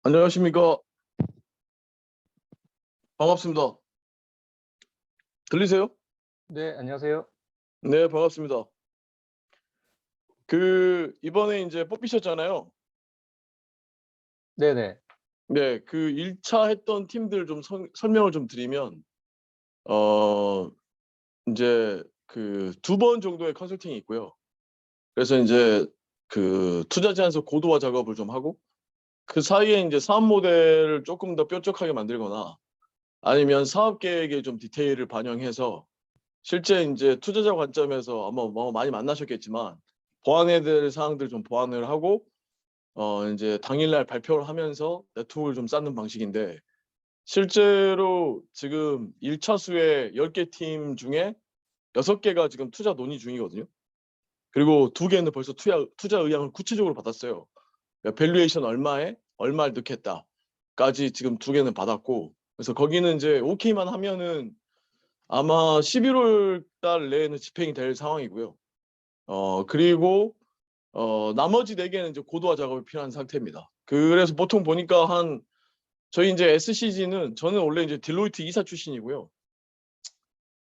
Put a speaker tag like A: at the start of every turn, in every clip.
A: 안녕하십니까. 반갑습니다. 들리세요?
B: 네, 안녕하세요.
A: 네, 반갑습니다. 이번에 이제 뽑히셨잖아요.
B: 네네.
A: 네, 1차 했던 팀들 좀 설명을 좀 드리면, 어, 이제 두 번 정도의 컨설팅이 있고요. 그래서 이제 투자 제안서 고도화 작업을 좀 하고, 그 사이에 이제 사업 모델을 조금 더 뾰족하게 만들거나, 아니면 사업 계획에 좀 디테일을 반영해서 실제 이제 투자자 관점에서 아마 뭐 많이 만나셨겠지만 보완해야 될 사항들 좀 보완을 하고 이제 당일날 발표를 하면서 네트워크를 좀 쌓는 방식인데, 실제로 지금 1차 수의 10개 팀 중에 6개가 지금 투자 논의 중이거든요. 그리고 2개는 벌써 투자 의향을 구체적으로 받았어요. 그러니까 밸류에이션 얼마에 얼마를 넣겠다까지 지금 2개는 받았고, 그래서 거기는 이제 오케이만 하면은 아마 11월 달 내에는 집행이 될 상황이고요. 그리고 나머지 4개는 이제 고도화 작업이 필요한 상태입니다. 그래서 보통 보니까 저희 이제 SCG는, 저는 원래 이제 딜로이트 이사 출신이고요.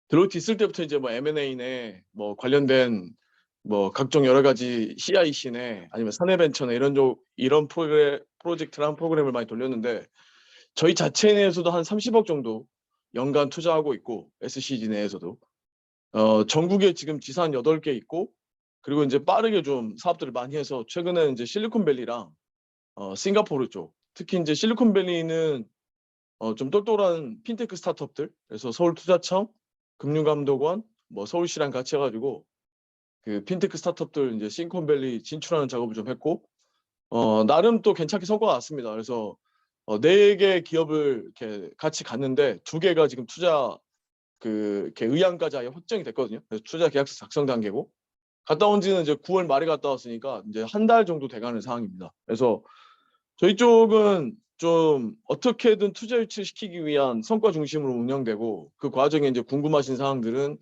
A: 딜로이트 있을 때부터 이제 뭐 M&A네, 뭐 관련된 뭐 각종 여러 가지 CIC네, 아니면 사내벤처네, 이런 프로젝트랑 프로그램을 많이 돌렸는데, 저희 자체 내에서도 한 30억 정도 연간 투자하고 있고, SCG 내에서도 전국에 지금 지사 8개 있고, 그리고 이제 빠르게 좀 사업들을 많이 해서 최근에 이제 실리콘밸리랑 싱가포르 쪽, 특히 이제 실리콘밸리는 좀 똘똘한 핀테크 스타트업들, 그래서 서울투자청, 금융감독원, 뭐 서울시랑 같이 해가지고 그 핀테크 스타트업들 이제 실리콘밸리 진출하는 작업을 좀 했고, 나름 또 괜찮게 성과가 났습니다. 그래서 4개 기업을 이렇게 같이 갔는데 2개가 지금 투자 이렇게 의향까지 아예 확정이 됐거든요. 그래서 투자 계약서 작성 단계고, 갔다 온 지는 이제 9월 말에 갔다 왔으니까 이제 한 달 정도 돼가는 상황입니다. 그래서 저희 쪽은 좀 어떻게든 투자 유치를 시키기 위한 성과 중심으로 운영되고, 그 과정에 이제 궁금하신 사항들은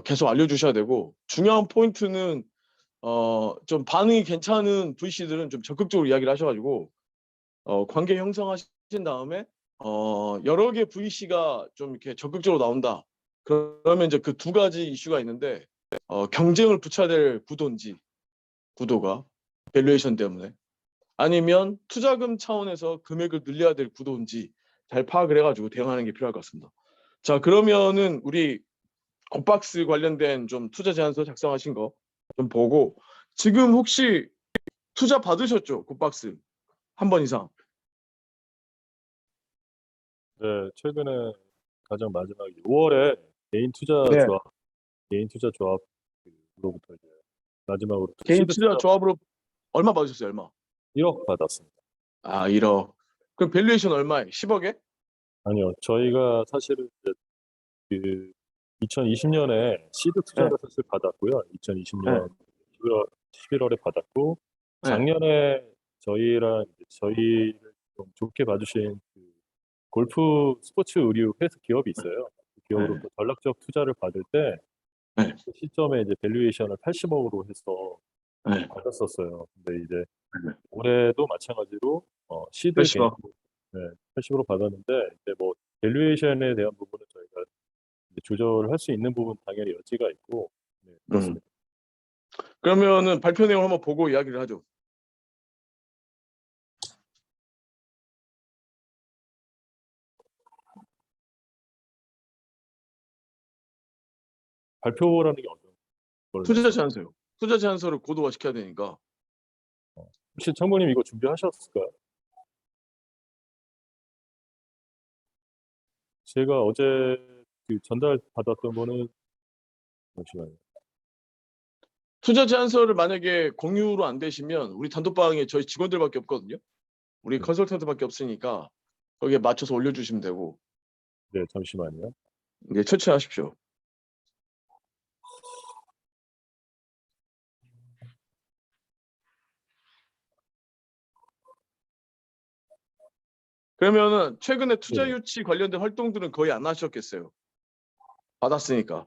A: 계속 알려주셔야 되고, 중요한 포인트는 좀 반응이 괜찮은 VC들은 좀 적극적으로 이야기를 하셔가지고 관계 형성하신 다음에 여러 개 VC가 좀 이렇게 적극적으로 나온다. 그러면 이제 그 2가지 이슈가 있는데, 경쟁을 붙여야 될 구도가 밸류에이션 때문에, 아니면 투자금 차원에서 금액을 늘려야 될 구도인지 잘 파악을 해가지고 대응하는 게 필요할 것 같습니다. 자, 그러면은 우리 곱박스 관련된 좀 투자 제안서 작성하신 거 좀 보고, 지금 혹시 투자 받으셨죠? 곱박스 한 번 이상.
C: 네, 최근에 가장 마지막에 5월에
A: 네.
C: 개인 투자 조합으로부터 이제 마지막으로
A: 개인
C: 시드
A: 투자
C: 투자
A: 조합으로 얼마 받으셨어요? 얼마?
C: 1억 받았습니다.
A: 아, 1억. 그럼 밸류에이션 얼마에? 10억에?
C: 아니요, 저희가 사실은 이제 그 2020년에 시드
A: 네.
C: 투자를 사실 받았고요.
A: 네.
C: 2020년 11월에 받았고,
A: 네.
C: 작년에 저희를 좀 좋게 봐주신 그 골프 스포츠 의류 회사 기업이 있어요. 그
A: 네.
C: 기업으로부터 전략적 투자를 받을 때
A: 네.
C: 그 시점에 이제 밸류에이션을 80억으로 해서
A: 네.
C: 받았었어요. 근데 이제
A: 네.
C: 올해도 마찬가지로 시드 개인
A: 80억.
C: 80으로 받았는데, 이제 뭐 밸류에이션에 대한 부분은 저희가 이제 조절할 수 있는 부분 당연히 여지가 있고, 네, 그렇습니다.
A: 그러면은 발표 내용 한번 보고 이야기를 하죠.
C: 발표라는 게 어떤 걸
A: 투자
C: 말씀?
A: 제안서요. 투자 제안서를 고도화 시켜야 되니까.
C: 혹시 청구님 이거 준비하셨을까요? 제가 어제 그 전달 받았던 거는, 잠시만요.
A: 투자 제안서를 만약에 공유로 안 되시면 우리 단톡방에 저희 직원들밖에 없거든요. 우리
C: 네,
A: 컨설턴트밖에 없으니까 거기에 맞춰서 올려주시면 되고,
C: 네, 잠시만요.
A: 이제 처치하십시오. 그러면은 최근에 투자
C: 네.
A: 유치 관련된 활동들은 거의 안 하셨겠어요. 받았으니까.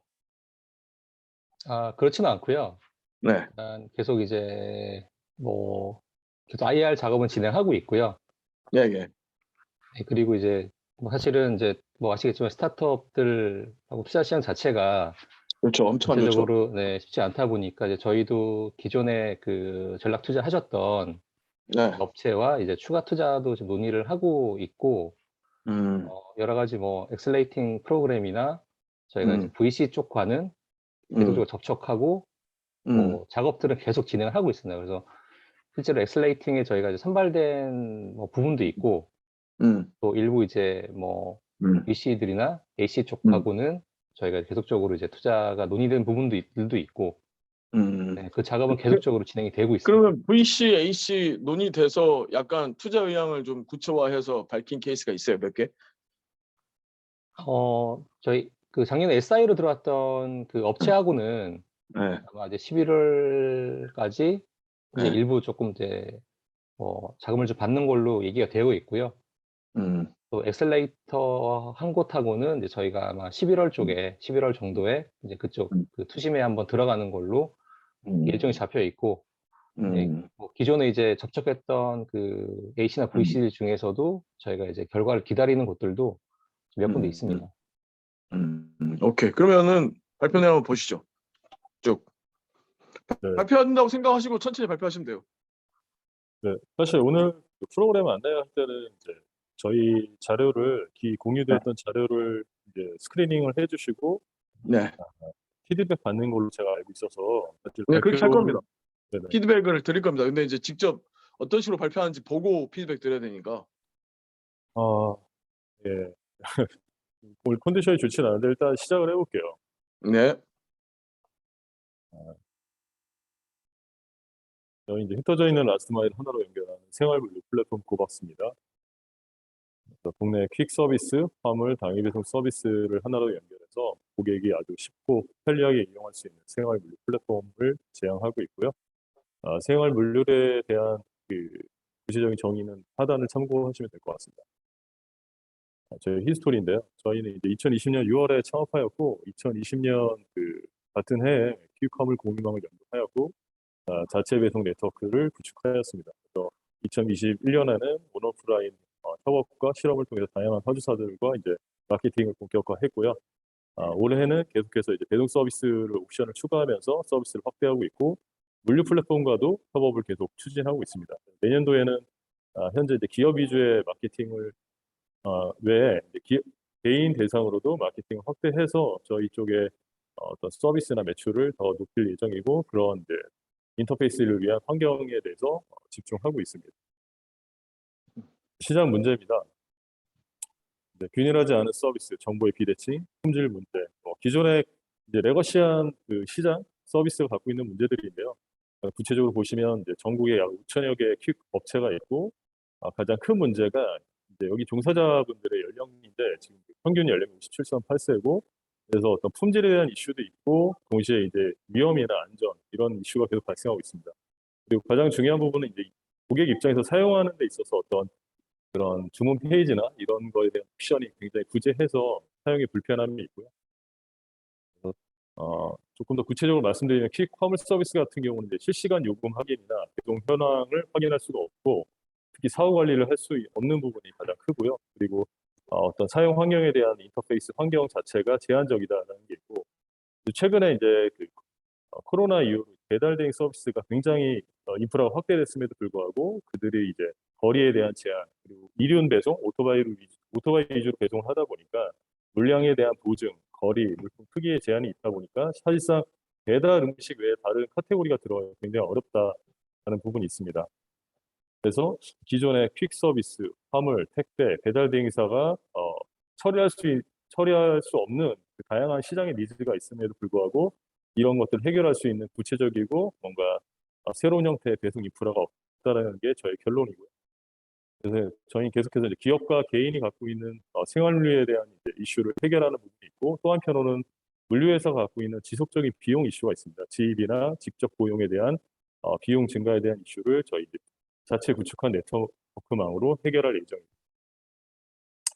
B: 그렇지는 않고요.
A: 네.
B: 일단 계속 이제 뭐 계속 IR 작업은 진행하고 있고요.
A: 예, 예.
B: 네, 그리고 이제 뭐 사실은 이제 뭐 아시겠지만 스타트업들하고 투자 시장 자체가
A: 그렇죠. 엄청 안 좋죠.
B: 전체적으로 네, 쉽지 않다 보니까 이제 저희도 기존에 그 전략 투자하셨던
A: 네.
B: 업체와 이제 추가 투자도 지금 논의를 하고 있고 여러 가지 뭐 엑셀레이팅 프로그램이나 저희가 이제
A: 음,
B: VC 쪽과는 계속적으로 접촉하고
A: 음,
B: 뭐 작업들은 계속 진행을 하고 있습니다. 그래서 실제로 엑셀레이팅에 저희가 이제 선발된 뭐 부분도 있고
A: 음,
B: 또 일부 이제 뭐
A: 음,
B: VC들이나 AC
A: 음,
B: 쪽하고는 저희가 계속적으로 이제 투자가 논의된 부분들도 있고 네, 그 작업은
A: 그,
B: 계속적으로 진행이 되고 있습니다.
A: 그러면 VC, AC 논의돼서 약간 투자 의향을 좀 구체화해서 밝힌 케이스가 있어요, 몇 개?
B: 저희 그 작년에 SI로 들어왔던 그 업체하고는
A: 네,
B: 아마 이제 11월까지 이제
A: 네,
B: 일부 조금 이제 자금을 좀 받는 걸로 얘기가 되어 있고요.
A: 음,
B: 또 엑셀레이터 한 곳하고는 이제 저희가 아마 11월 쪽에 11월 정도에 이제 그쪽
A: 음,
B: 그 투심에 한번 들어가는 걸로 일정이
A: 음,
B: 잡혀 있고 네,
A: 음,
B: 뭐 기존에 이제 접촉했던 그 A씨나
A: 음,
B: VC 중에서도 저희가 이제 결과를 기다리는 곳들도 몇 군데
A: 음,
B: 있습니다.
A: 오케이. 그러면은 발표 내용 한번 보시죠. 쭉.
C: 네,
A: 발표한다고 생각하시고 천천히 발표하시면 돼요.
C: 네. 사실 오늘 그 프로그램 안내할 때는 이제 저희 자료를
A: 네,
C: 공유됐던 자료를 이제 스크리닝을 해주시고
A: 네,
C: 피드백 받는 걸로 제가 알고 있어서 사실
A: 네, 그렇게 할 겁니다.
C: 발표를 네네.
A: 피드백을 드릴 겁니다. 근데 이제 직접 어떤 식으로 발표하는지 보고 피드백 드려야 되니까.
C: 아, 예. 오늘 컨디션이 좋진 않은데 일단 시작을 해볼게요.
A: 네,
C: 저희 이제 흩어져 있는 라스트 마일 하나로 연결하는 생활물류 플랫폼 고박스입니다. 그래서 국내 퀵 서비스, 화물, 당일 배송 서비스를 하나로 연결해서 고객이 아주 쉽고 편리하게 이용할 수 있는 생활물류 플랫폼을 제안하고 있고요. 생활물류에 대한 그 구체적인 정의는 하단을 참고하시면 될 것 같습니다. 저희 히스토리인데요. 저희는 이제 2020년 6월에 창업하였고 2020년 그 같은 해에 퀵화물 공유망을 연동하였고 자체 배송 네트워크를 구축하였습니다. 그래서 2021년에는 온오프라인 협업과 실험을 통해서 다양한 사주사들과 이제 마케팅을 본격화했고요. 올해는 계속해서 이제 배송 서비스를 옵션을 추가하면서 서비스를 확대하고 있고 물류 플랫폼과도 협업을 계속 추진하고 있습니다. 내년도에는 현재 이제 기업 위주의 마케팅을 외에 이제 개인 대상으로도 마케팅을 확대해서 저희 쪽에 어떤 서비스나 매출을 더 높일 예정이고 그런 이제 인터페이스를 위한 환경에 대해서 집중하고 있습니다. 시장 문제입니다. 균일하지 않은 서비스, 정보의 비대칭, 품질 문제, 기존의 이제 레거시한 그 시장 서비스가 갖고 있는 문제들인데요. 구체적으로 보시면 이제 전국에 약 5천여 개의 퀵 업체가 있고 가장 큰 문제가 이제 여기 종사자분들의 연령인데 지금 평균 연령이 57.8세고 그래서 어떤 품질에 대한 이슈도 있고 동시에 이제 위험이나 안전 이런 이슈가 계속 발생하고 있습니다. 그리고 가장 중요한 부분은 이제 고객 입장에서 사용하는 데 있어서 어떤 그런 주문 페이지나 이런 거에 대한 옵션이 굉장히 구제해서 사용이 불편함이 있고요. 그래서 조금 더 구체적으로 말씀드리면 퀵 화물 서비스 같은 경우는 이제 실시간 요금 확인이나 배송 현황을 확인할 수가 없고 특히 사후 관리를 할 수 없는 부분이 가장 크고요. 그리고 어떤 사용 환경에 대한 인터페이스 환경 자체가 제한적이다라는 게 있고 최근에 이제 그 코로나 이후로 배달 대행 서비스가 굉장히 인프라가 확대됐음에도 불구하고 그들이 이제 거리에 대한 제한 그리고 이륜 배송 오토바이 위주로 배송을 하다 보니까 물량에 대한 보증, 거리, 물품 크기의 제한이 있다 보니까 사실상 배달 음식 외에 다른 카테고리가 들어가기 굉장히 어렵다는 부분이 있습니다. 그래서 기존의 퀵 서비스, 화물, 택배, 배달 대행사가 처리할 수 없는 그 다양한 시장의 니즈가 있음에도 불구하고 이런 것들을 해결할 수 있는 구체적이고 뭔가 새로운 형태의 배송 인프라가 없다라는 게 저의 결론이고요. 그래서 저희는 계속해서 이제 기업과 개인이 갖고 있는 생활물류에 대한 이제 이슈를 해결하는 부분이 있고 또 한편으로는 물류회사가 갖고 있는 지속적인 비용 이슈가 있습니다. 직접 고용에 대한 비용 증가에 대한 이슈를 저희 이제 자체 구축한 네트워크망으로 해결할 예정입니다.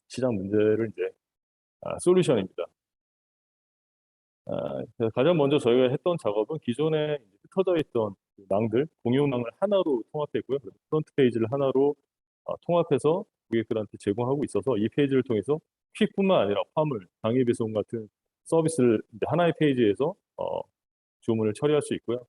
C: 시장 문제를 이제 솔루션입니다. 그래서 가장 먼저 저희가 했던 작업은 기존에 이제 흩어져 있던 그 망들, 공유망을 하나로 통합했고요. 그래서 프론트 페이지를 하나로 통합해서 고객들한테 제공하고 있어서 이 페이지를 통해서 퀵뿐만 아니라 화물, 당일 배송 같은 서비스를 이제 하나의 페이지에서 주문을 처리할 수 있고요.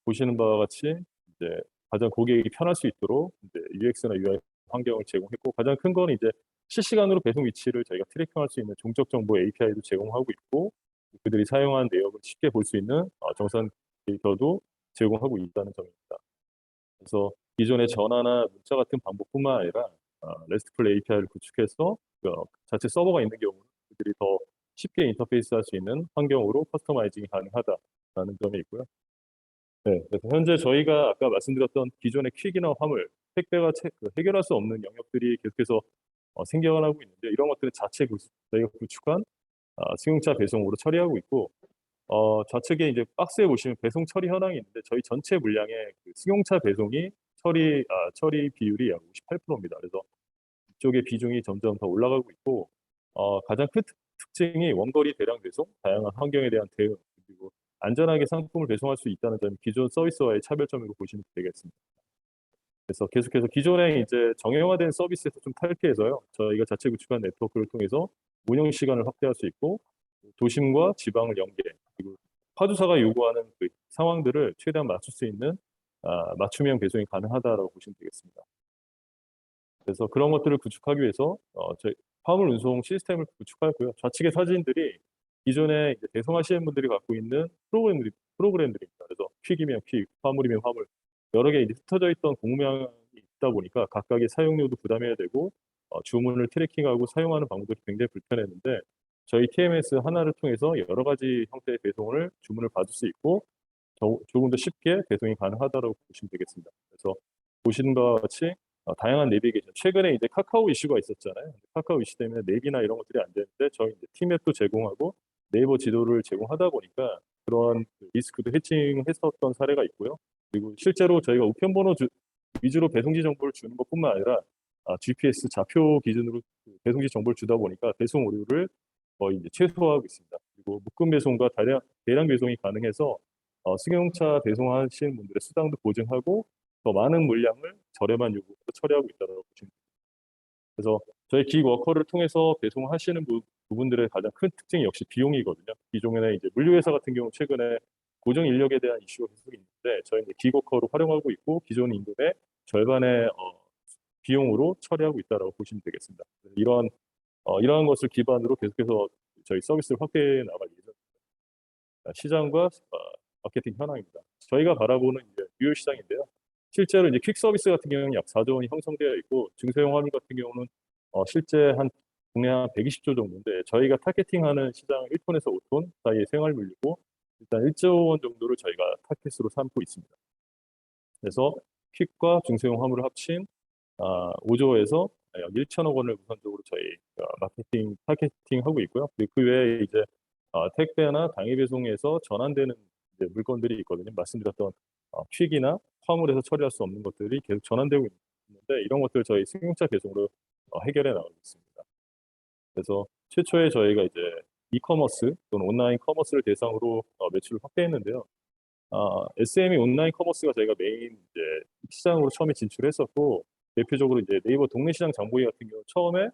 C: 보시는 바와 같이 이제 가장 고객이 편할 수 있도록 이제 UX나 UI 환경을 제공했고, 가장 큰 건 이제 실시간으로 배송 위치를 저희가 트래킹할 수 있는 종적 정보 API도 제공하고 있고, 그들이 사용한 내역을 쉽게 볼 수 있는 정산 데이터도 제공하고 있다는 점입니다. 그래서 기존의 전화나 문자 같은 방법뿐만 아니라 RESTful API를 구축해서 자체 서버가 있는 경우는 그들이 더 쉽게 인터페이스할 수 있는 환경으로 커스터마이징이 가능하다는 점이 있고요. 네, 그래서 현재 저희가 아까 말씀드렸던 기존의 퀵이나 화물, 택배가 해결할 수 없는 영역들이 계속해서 생겨나고 있는데, 이런 것들은 자체 저희가 구축한 승용차 배송으로 처리하고 있고, 좌측에 이제 박스에 보시면 배송 처리 현황이 있는데, 저희 전체 물량의 그 승용차 배송이 처리 비율이 약 58%입니다. 그래서 이쪽의 비중이 점점 더 올라가고 있고, 가장 큰 특징이 원거리 대량 배송, 다양한 환경에 대한 대응, 그리고 안전하게 상품을 배송할 수 있다는 점이 기존 서비스와의 차별점으로 보시면 되겠습니다. 그래서 계속해서 기존에 이제 정형화된 서비스에서 좀 탈피해서요, 저희가 자체 구축한 네트워크를 통해서 운영 시간을 확대할 수 있고, 도심과 지방을 연계, 그리고 파주사가 요구하는 그 상황들을 최대한 맞출 수 있는 맞춤형 배송이 가능하다라고 보시면 되겠습니다. 그래서 그런 것들을 구축하기 위해서 저희 화물 운송 시스템을 구축하고요. 좌측의 사진들이 기존에 이제 배송하시는 분들이 갖고 있는 프로그램들입니다. 그래서 퀵이면 퀵, 화물이면 화물, 여러 개 이제 흩어져 있던 공무량이 있다 보니까 각각의 사용료도 부담해야 되고, 주문을 트래킹하고 사용하는 방법들이 굉장히 불편했는데, 저희 TMS 하나를 통해서 여러 가지 형태의 배송을 주문을 받을 수 있고, 조금 더 쉽게 배송이 가능하다고 보시면 되겠습니다. 그래서 보시는 바와 같이 다양한 내비게이션, 최근에 이제 카카오 이슈가 있었잖아요. 카카오 이슈 때문에 내비나 이런 것들이 안 되는데, 저희 이제 티맵도 제공하고 네이버 지도를 제공하다 보니까 그런 리스크도 해칭했었던 사례가 있고요. 그리고 실제로 저희가 우편번호 위주로 배송지 정보를 주는 것뿐만 아니라 GPS 좌표 기준으로 배송지 정보를 주다 보니까 배송 오류를 거의 이제 최소화하고 있습니다. 그리고 묶음 배송과 대량 배송이 가능해서 승용차 배송하시는 분들의 수당도 보증하고, 더 많은 물량을 저렴한 요금으로 처리하고 있다고 보시면 됩니다. 그래서 저희 기워커를 통해서 배송하시는 부분들의 가장 큰 특징이 역시 비용이거든요. 기존에 이제 물류회사 같은 경우 최근에 고정 인력에 대한 이슈가 계속 있는데, 저희는 기워커로 활용하고 있고 기존 임금의 절반의 비용으로 처리하고 있다고 보시면 되겠습니다. 이러한 것을 기반으로 계속해서 저희 서비스를 확대해 나갈 예정입니다. 시장과 마케팅 현황입니다. 저희가 바라보는 이제 유효 시장인데요. 실제로 이제 퀵 서비스 같은 경우는 약 4조 원이 형성되어 있고, 중소형 화물 같은 경우는 실제 국내 한 120조 정도인데, 저희가 타겟팅하는 시장 1톤에서 5톤 사이의 생활 물류고, 일단 1조 원 정도를 저희가 타겟으로 삼고 있습니다. 그래서 퀵과 중소형 화물을 합친 5조에서 약 1천억 원을 우선적으로 저희 타겟팅하고 있고요. 그리고 그 외에 이제 택배나 당일 배송에서 전환되는 이제 물건들이 있거든요. 말씀드렸던 퀵이나 화물에서 처리할 수 없는 것들이 계속 전환되고 있는데, 이런 것들 저희 승용차 배송으로 해결해 나가고 있습니다. 그래서 최초에 저희가 이제 이커머스 또는 온라인 커머스를 대상으로 매출을 확대했는데요. SME 온라인 커머스가 저희가 메인 이제 시장으로 처음에 진출했었고, 대표적으로 이제 네이버 동네 시장 장보기 같은 경우 처음에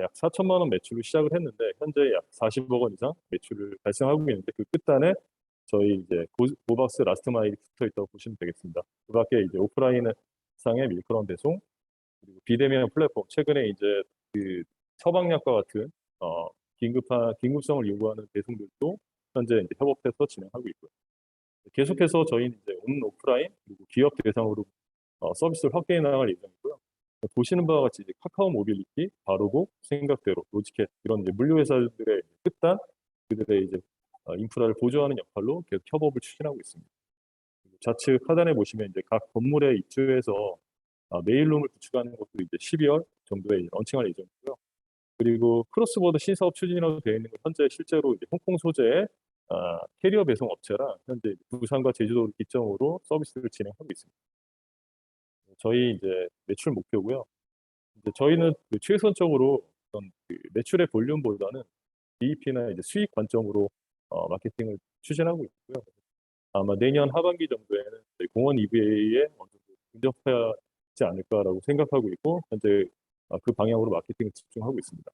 C: 약 4천만 원 매출로 시작을 했는데, 현재 약 40억 원 이상 매출을 달성하고 있는데, 그 끝단에 저희 이제 고박스 라스트 마일이 붙어 있다고 보시면 되겠습니다. 그 밖에 이제 오프라인 상의 밀크런 배송, 그리고 비대면 플랫폼, 최근에 이제 그 처방약과 같은 긴급성을 요구하는 배송들도 현재 이제 협업해서 진행하고 있고요. 계속해서 저희는 이제 오프라인 그리고 기업 대상으로 서비스를 확대해 나갈 예정이고요. 보시는 바와 같이 이제 카카오 모빌리티, 바로고, 생각대로, 로지캣 이런 이제 물류 회사들의 끝단 그들의 이제 인프라를 보조하는 역할로 계속 협업을 추진하고 있습니다. 좌측 하단에 보시면 이제 각 건물에 입주해서 메일룸을 구축하는 것도 이제 12월 정도에 런칭할 예정이고요. 그리고 크로스보더 신사업 추진이라고 되어 있는 건 현재 실제로 이제 홍콩 소재의 캐리어 배송 업체랑 현재 부산과 제주도를 기점으로 서비스를 진행하고 있습니다. 저희 이제 매출 목표고요. 이제 저희는 그 최선적으로 어떤 그 매출의 볼륨보다는 BEP나 이제 수익 관점으로 마케팅을 추진하고 있고요. 아마 내년 하반기 정도에는 저희 공원 EVA의 어느 정도 근접해야 있지 않을까라고 생각하고 있고 현재 그 방향으로 마케팅을 집중하고 있습니다.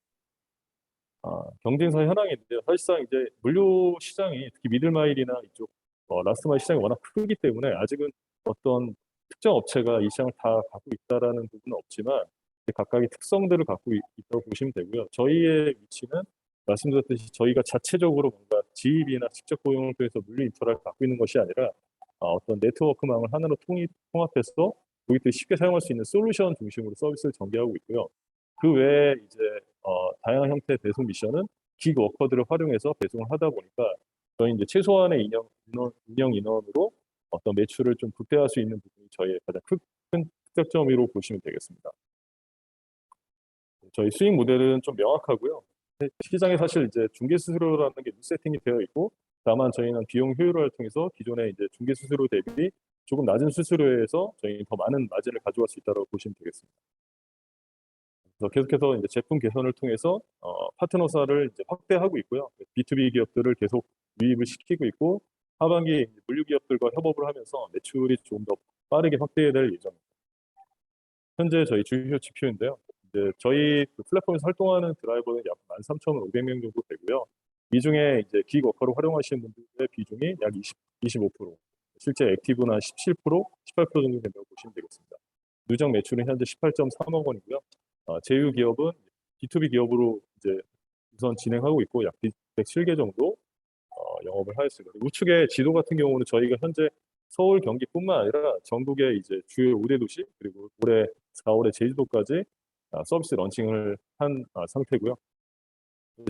C: 경쟁사 현황인데 사실상 이제 물류 시장이 특히 미들마일이나 이쪽 라스트마일 시장이 워낙 크기 때문에 아직은 어떤 특정 업체가 이 시장을 다 갖고 있다라는 부분은 없지만 각각의 특성들을 갖고 있다고 보시면 되고요. 저희의 위치는 말씀드렸듯이 저희가 자체적으로 뭔가 지입이나 직접 고용을 통해서 물류 인프라를 갖고 있는 것이 아니라 어떤 네트워크망을 하나로 통합해서 고객들이 쉽게 사용할 수 있는 솔루션 중심으로 서비스를 전개하고 있고요. 그 외에 이제 다양한 형태의 배송 미션은 기그 워커들을 활용해서 배송을 하다 보니까 저희 이제 최소한의 운영 인원으로 어떤 매출을 좀 극대화할 수 있는 부분이 저희의 가장 큰 특장점으로 보시면 되겠습니다. 저희 수익 모델은 좀 명확하고요. 시장에 사실 이제 중개 수수료라는 게 세팅이 되어 있고, 다만 저희는 비용 효율화를 통해서 기존의 이제 중개 수수료 대비 조금 낮은 수수료에서 저희 더 많은 마진을 가져갈 수 있다고 보시면 되겠습니다. 그래서 계속해서 이제 제품 개선을 통해서 파트너사를 이제 확대하고 있고요. B2B 기업들을 계속 유입을 시키고 있고, 하반기 물류 기업들과 협업을 하면서 매출이 조금 더 빠르게 확대될 예정입니다. 현재 저희 주요 지표인데요. 이제 저희 그 플랫폼에서 활동하는 드라이버는 약 13,500명 정도 되고요. 이 중에 이제 기그 워커로 활용하시는 분들의 비중이 약 25%, 실제 액티브는 한 17%, 18% 정도 된다고 보시면 되겠습니다. 누적 매출은 현재 18.3억 원이고요. 제휴 기업은 B2B 기업으로 이제 우선 진행하고 있고 약 107개 정도 영업을 하였습니다. 우측의 지도 같은 경우는 저희가 현재 서울, 경기뿐만 아니라 전국의 이제 주요 5대 도시 그리고 올해 4월에 제주도까지 서비스 런칭을 한 상태고요.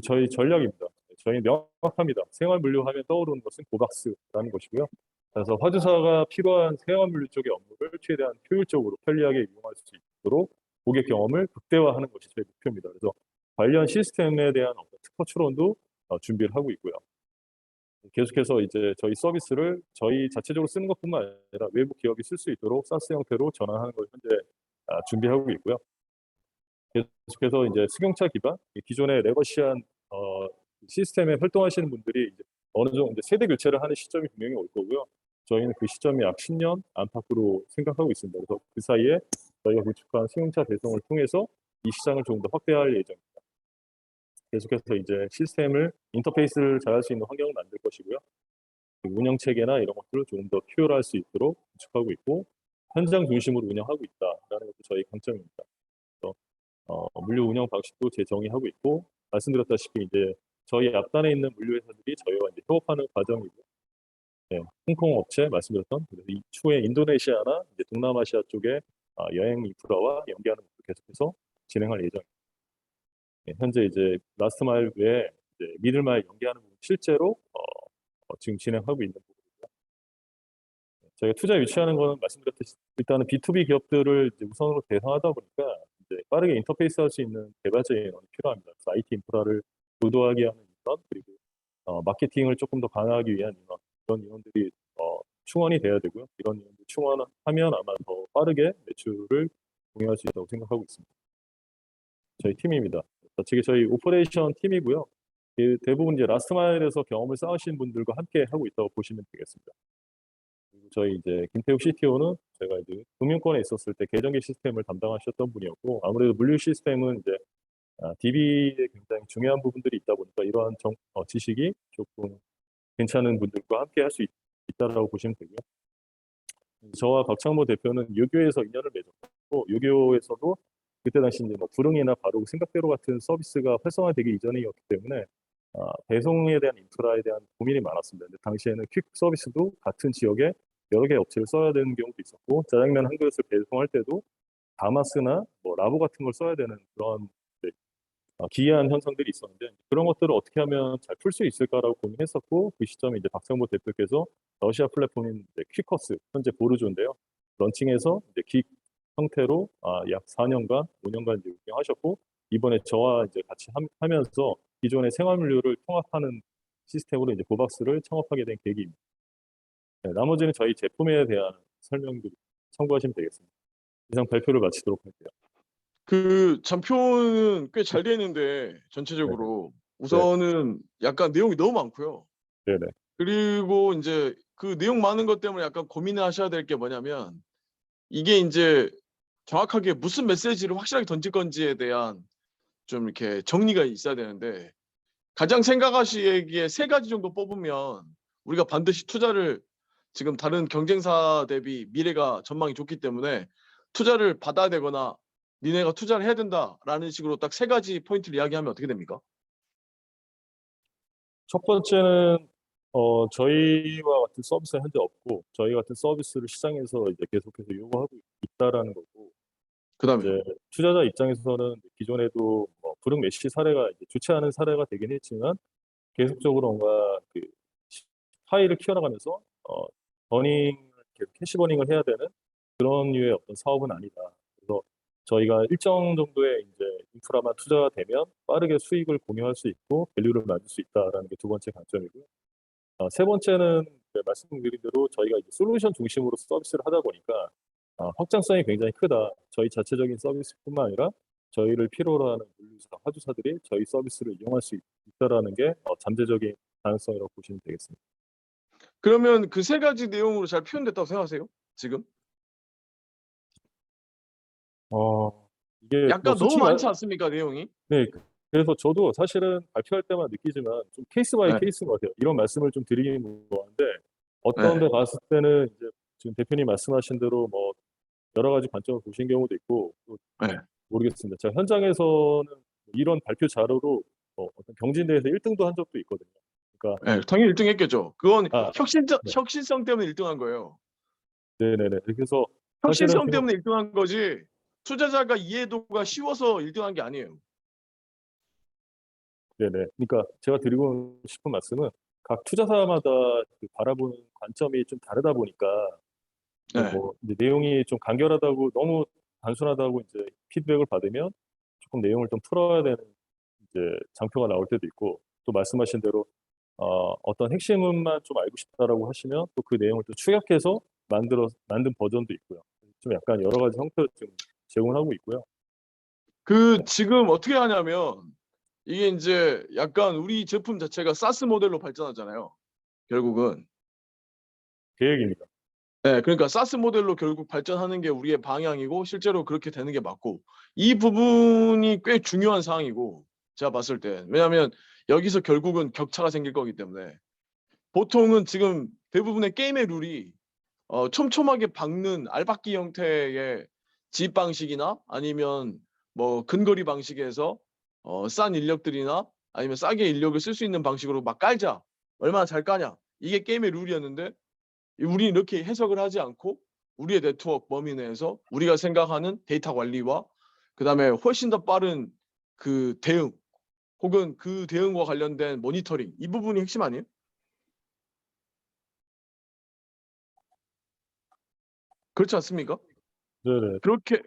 C: 저희 전략입니다. 저희 명확합니다. 생활 물류하면 떠오르는 것은 고박스라는 것이고요. 그래서 화주사가 필요한 생활 물류 쪽의 업무를 최대한 효율적으로 편리하게 이용할 수 있도록 고객 경험을 극대화하는 것이 저희 목표입니다. 그래서 관련 시스템에 대한 어떤 특허 출원도 준비를 하고 있고요. 계속해서 이제 저희 서비스를 저희 자체적으로 쓰는 것뿐만 아니라 외부 기업이 쓸 수 있도록 사스 형태로 전환하는 걸 현재 준비하고 있고요. 계속해서 이제 승용차 기반 기존의 레거시한 시스템에 활동하시는 분들이 이제 어느 정도 이제 세대 교체를 하는 시점이 분명히 올 거고요. 저희는 그 시점이 약 10년 안팎으로 생각하고 있습니다. 그래서 그 사이에 저희가 구축한 승용차 배송을 통해서 이 시장을 조금 더 확대할 예정입니다. 계속해서 이제 시스템을 인터페이스를 잘할 수 있는 환경을 만들 것이고요. 운영 체계나 이런 것들을 조금 더 퓨어할 수 있도록 구축하고 있고 현장 중심으로 운영하고 있다라는 것도 저희 강점입니다. 그래서 물류 운영 방식도 재정의하고 있고 말씀드렸다시피 이제 저희 앞단에 있는 물류 회사들이 저희와 이제 협업하는 과정이고, 네, 홍콩 업체 말씀드렸던 그래서 이 추후에 인도네시아나 이제 동남아시아 쪽에 여행 인프라와 연계하는 것도 계속해서 진행할 예정입니다. 네, 현재 이제 라스트 마일 외에 이제 미들 마일 연계하는 부분 실제로 지금 진행하고 있는 부분입니다. 저희가 투자 유치하는 거는 말씀드렸듯이 일단은 B2B 기업들을 이제 우선으로 대상하다 보니까 이제 빠르게 인터페이스할 수 있는 개발자 인원이 필요합니다. 그래서 IT 인프라를 도도하게 하는 인원 그리고 마케팅을 조금 더 강화하기 위한 인원 이런 인원들이 충원이 돼야 되고요. 이런 인원들 충원하면 아마 더 빠르게 매출을 공유할 수 있다고 생각하고 있습니다. 저희 팀입니다. 저게 저희 오퍼레이션 팀이고요. 대부분 이제 라스트 마일에서 경험을 쌓으신 분들과 함께 하고 있다고 보시면 되겠습니다. 그리고 저희 이제 김태욱 CTO는 제가 이제 금융권에 있었을 때 계정계 시스템을 담당하셨던 분이었고 아무래도 물류 시스템은 이제 DB에 굉장히 중요한 부분들이 있다 보니까 이러한 지식이 조금 괜찮은 분들과 함께 할 수 있다라고 보시면 되고요. 저와 박창모 대표는 유교에서 인연을 맺었고 유교에서도 그때 당시 이제 뭐 구릉이나 바로 생각대로 같은 서비스가 활성화되기 이전이었기 때문에 배송에 대한 인프라에 대한 고민이 많았습니다. 근데 당시에는 퀵 서비스도 같은 지역에 여러 개의 업체를 써야 되는 경우도 있었고 짜장면 한 그릇을 배송할 때도 다마스나 뭐 라보 같은 걸 써야 되는 그런 기이한 현상들이 있었는데 그런 것들을 어떻게 하면 잘 풀 수 있을까라고 고민했었고 그 시점에 이제 박상보 대표께서 러시아 플랫폼인 퀵커스 현재 보르조인데요. 런칭해서 이제 킥 형태로 약 4년간 5년간 이제 운영하셨고 이번에 저와 이제 같이 하면서 기존의 생활물류를 통합하는 시스템으로 이제 고박스를 창업하게 된 계기입니다. 네, 나머지는 저희 제품에 대한 설명도 참고하시면 되겠습니다. 이상 발표를 마치도록 할게요.
A: 그 잔표는 꽤 잘 돼 있는데 전체적으로 우선은 약간 내용이 너무 많고요.
C: 네네.
A: 그리고 이제 그 내용 많은 것 때문에 약간 고민을 하셔야 될 게 뭐냐면 이게 이제 정확하게 무슨 메시지를 확실하게 던질 건지에 대한 좀 이렇게 정리가 있어야 되는데 가장 생각하시기에 세 가지 정도 뽑으면 우리가 반드시 투자를 지금 다른 경쟁사 대비 미래가 전망이 좋기 때문에 투자를 받아야 되거나 니네가 투자를 해야 된다라는 식으로 딱 세 가지 포인트를 이야기하면 어떻게 됩니까?
C: 첫 번째는 저희와 같은 서비스가 현재 없고 저희 같은 서비스를 시장에서 이제 계속해서 요구하고 있다라는 거고
A: 그다음에
C: 이제 투자자 입장에서는 기존에도 뭐 브룩 메시 사례가 이제 좋지 않은 사례가 되긴 했지만 계속적으로 뭔가 그 파이를 키워나가면서 버닝 계속 캐시 버닝을 해야 되는 그런 류의 어떤 사업은 아니다. 그래서 저희가 일정 정도의 이제 인프라만 투자가 되면 빠르게 수익을 공유할 수 있고 밸류를 만들 수 있다라는 게 두 번째 강점이고요. 세 번째는 이제 말씀드린 대로 저희가 이제 솔루션 중심으로 서비스를 하다 보니까 확장성이 굉장히 크다. 저희 자체적인 서비스뿐만 아니라 저희를 필요로 하는 물류사, 화주사들이 저희 서비스를 이용할 수 있다라는 게 잠재적인 가능성이라고 보시면 되겠습니다.
A: 그러면 그 세 가지 내용으로 잘 표현됐다고 생각하세요? 지금?
C: 이게 뭐
A: 약간 너무
C: 솔직히
A: 많지 않습니까, 내용이?
C: 네, 그래서 저도 사실은 발표할 때만 느끼지만 좀 케이스 바이
A: 네.
C: 케이스인 것 같아요. 이런 말씀을 좀 드리긴 뭐한데 어떤
A: 네.
C: 데 갔을 때는 이제 지금 대표님 말씀하신 대로 뭐 여러 가지 관점을 보신 경우도 있고 또
A: 네.
C: 모르겠습니다. 제가 현장에서는 이런 발표 자료로 어떤 경진대회에서 1등도 한 적도 있거든요. 그러니까
A: 네, 당연히 1등 했겠죠. 그건
C: 아, 네,
A: 혁신성 때문에 1등 한 거예요.
C: 네네네. 그래서 사실은
A: 혁신성 때문에 1등 한 거지 투자자가 이해도가 쉬워서 1등 한 게 아니에요.
C: 네네. 그러니까 제가 드리고 싶은 말씀은 각 투자사마다 그 바라보는 관점이 좀 다르다 보니까
A: 네.
C: 뭐 이제 내용이 좀 간결하다고 너무 단순하다고 이제 피드백을 받으면 조금 내용을 좀 풀어야 되는 이제 장표가 나올 때도 있고 또 말씀하신 대로 어떤 핵심만 좀 알고 싶다라고 하시면 또 그 내용을 또 축약해서 만든 버전도 있고요. 좀 약간 여러 가지 형태로 좀 제공을 하고 있고요.
A: 그 지금 어떻게 하냐면 이게 이제 약간 우리 제품 자체가 사스 모델로 발전하잖아요. 결국은.
C: 계획입니다.
A: 네, 그러니까 사스 모델로 결국 발전하는 게 우리의 방향이고 실제로 그렇게 되는 게 맞고 이 부분이 꽤 중요한 사항이고 제가 봤을 때 왜냐하면 여기서 결국은 격차가 생길 거기 때문에 보통은 지금 대부분의 게임의 룰이 촘촘하게 박는 알박기 형태의 지입 방식이나 아니면 뭐 근거리 방식에서 싼 인력들이나 아니면 싸게 인력을 쓸 수 있는 방식으로 막 깔자. 얼마나 잘 까냐. 이게 게임의 룰이었는데 우리는 이렇게 해석을 하지 않고 우리의 네트워크 범위 내에서 우리가 생각하는 데이터 관리와 그다음에 훨씬 더 빠른 그 대응 혹은 그 대응과 관련된 모니터링 이 부분이 핵심 아니에요? 그렇지 않습니까?
C: 네네.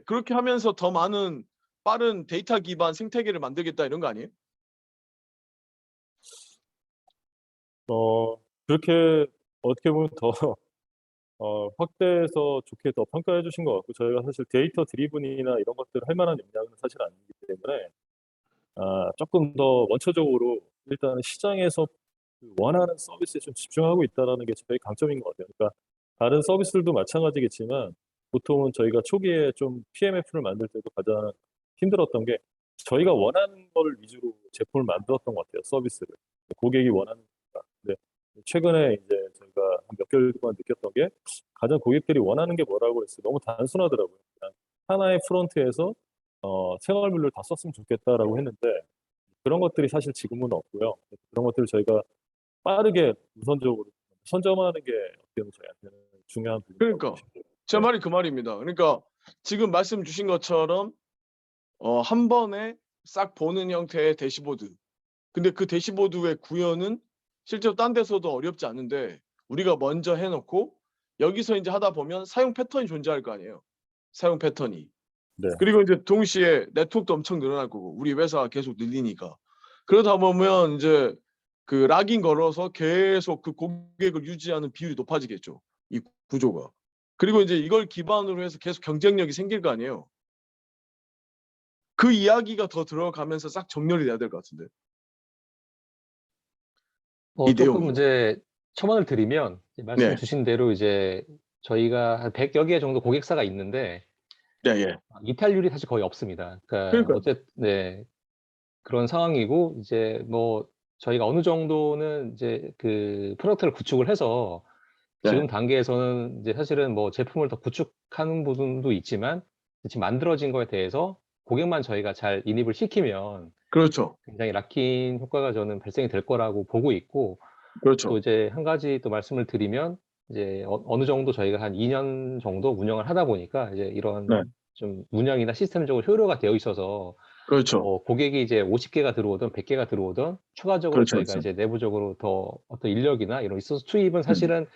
A: 그렇게 하면서 더 많은 빠른 데이터 기반 생태계를 만들겠다 이런 거 아니에요?
C: 그렇게 어떻게 보면 더 확대해서 좋게 더 평가해 주신 것 같고 저희가 사실 데이터 드리븐이나 이런 것들을 할 만한 역량은 사실 아니기 때문에 조금 더 원초적으로 일단은 시장에서 그 원하는 서비스에 좀 집중하고 있다라는 게 저희 강점인 것 같아요. 그러니까 다른 서비스들도 마찬가지겠지만 보통은 저희가 초기에 좀 PMF를 만들 때도 가장 힘들었던 게 저희가 원하는 걸 위주로 제품을 만들었던 것 같아요. 서비스를. 고객이 원하는 거니까. 근데 최근에 이제 저희가 한 몇 개월 동안 느꼈던 게 가장 고객들이 원하는 게 뭐라고 했어요. 너무 단순하더라고요. 그냥 하나의 프론트에서 생활물을 다 썼으면 좋겠다라고 했는데 그런 것들이 사실 지금은 없고요. 그런 것들을 저희가 빠르게 우선적으로 선점하는 게 어떻게 보면 저희한테는 중요한 부분이라고
A: 그러니까
C: 보시면 돼요.
A: 제
C: 네,
A: 말이 그 말입니다. 그러니까 지금 말씀 주신 것처럼 한 번에 싹 보는 형태의 대시보드. 근데 그 대시보드의 구현은 실제로 딴 데서도 어렵지 않은데 우리가 먼저 해 놓고 여기서 인제 하다 보면 사용 패턴이 존재할 거 아니에요. 사용 패턴이.
C: 네,
A: 그리고 인제 동시에 네트워크도 엄청 늘어날 거고 우리 회사가 계속 늘리니까. 그러다 보면 인제 그 락인 걸어서 계속 그 고객을 유지하는 비율이 높아지겠죠, 이 구조가. 그리고 인제 이걸 기반으로 해서 계속 경쟁력이 생길 거 아니에요. 그 이야기가 더 들어가면서 싹 정렬이 돼야 될 것 같은데 이
B: 조금
A: 내용이.
B: 이제 첨언을 드리면 말씀
A: 네.
B: 주신 대로 이제 저희가 한 100여 개 정도 고객사가 있는데
A: 예, 예.
B: 이탈률이 사실 거의 없습니다. 그러니까
A: 그러니까요.
B: 어쨌든 네, 그런 상황이고 이제 뭐 저희가 어느 정도는 이제 그 프로덕트를 구축을 해서 지금
A: 네.
B: 단계에서는 이제 사실은 뭐 제품을 더 구축하는 부분도 있지만 지금 만들어진 거에 대해서 고객만 저희가 잘 인입을 시키면
A: 그렇죠.
B: 굉장히 락인 효과가 저는 발생이 될 거라고 보고 있고 또
A: 그렇죠.
B: 이제 한 가지 또 말씀을 드리면 이제 어느 정도 저희가 한 2년 정도 운영을 하다 보니까 이제
A: 네.
B: 이런 좀 운영이나 시스템적으로 효율화가 되어 있어서
A: 그렇죠.
B: 고객이 이제 50개가 들어오든 100개가 들어오든 추가적으로
A: 그렇죠.
B: 저희가
A: 그렇죠.
B: 이제 내부적으로 더 어떤 인력이나 이런 리소스 투입은
A: 음,
B: 사실은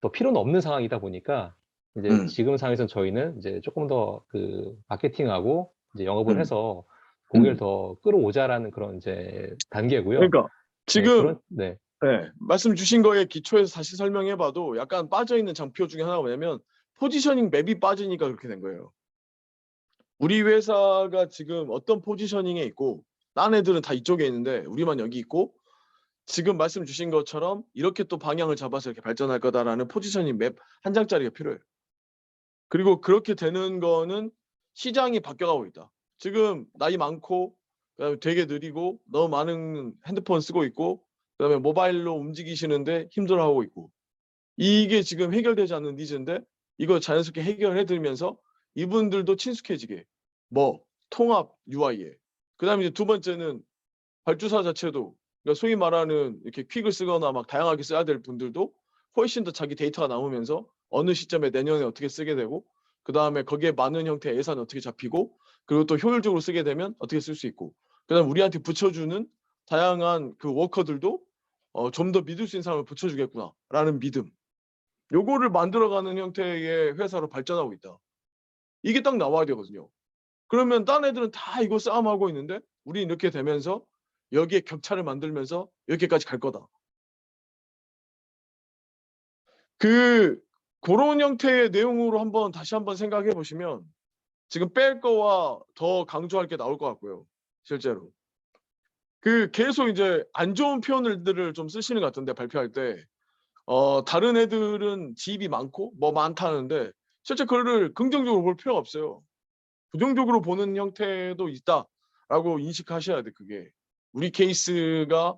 B: 더 필요는 없는 상황이다 보니까 이제 지금 상황에서는 저희는 이제 조금 더 그 마케팅하고 이제 영업을
A: 음,
B: 해서 고객을
A: 음.
B: 더 끌어오자라는 그런 이제 단계고요.
A: 그러니까
B: 네,
A: 지금
B: 네.
A: 네, 말씀 주신 거에 기초해서 다시 설명해봐도 약간 빠져있는 장표 중에 하나가 뭐냐면 포지셔닝 맵이 빠지니까 그렇게 된 거예요. 우리 회사가 지금 어떤 포지셔닝에 있고 딴 애들은 다 이쪽에 있는데 우리만 여기 있고 지금 말씀 주신 것처럼 이렇게 또 방향을 잡아서 이렇게 발전할 거다라는 포지셔닝 맵 한 장짜리가 필요해요. 그리고 그렇게 되는 거는 시장이 바뀌어가고 있다. 지금 나이 많고 그다음에 되게 느리고 너무 많은 핸드폰 쓰고 있고 그다음에 모바일로 움직이시는데 힘들어하고 있고 이게 지금 해결되지 않는 니즈인데 이거 자연스럽게 해결해 드리면서 이분들도 친숙해지게 뭐 통합 UI에 그다음에 이제 두 번째는 발주사 자체도 그러니까 소위 말하는 이렇게 퀵을 쓰거나 막 다양하게 써야 될 분들도 훨씬 더 자기 데이터가 남으면서 어느 시점에 내년에 어떻게 쓰게 되고 그다음에 거기에 맞는 형태의 예산이 어떻게 잡히고 그리고 또 효율적으로 쓰게 되면 어떻게 쓸 수 있고 그다음에 우리한테 붙여주는 다양한 그 워커들도 좀 더 믿을 수 있는 사람을 붙여주겠구나라는 믿음 요거를 만들어가는 형태의 회사로 발전하고 있다. 이게 딱 나와야 되거든요. 그러면 딴 애들은 다 이거 싸움하고 있는데 우리는 이렇게 되면서 여기에 격차를 만들면서 여기까지 갈 거다. 그런 형태의 내용으로 다시 한번 생각해 보시면 지금 뺄 거와 더 강조할 게 나올 것 같고요. 실제로. 계속 이제 안 좋은 표현들을 좀 쓰시는 것 같은데 발표할 때 다른 애들은 지입이 많고 뭐 많다는데 실제 그거를 긍정적으로 볼 필요가 없어요. 부정적으로 보는 형태도 있다라고 인식하셔야 돼. 그게 우리 케이스가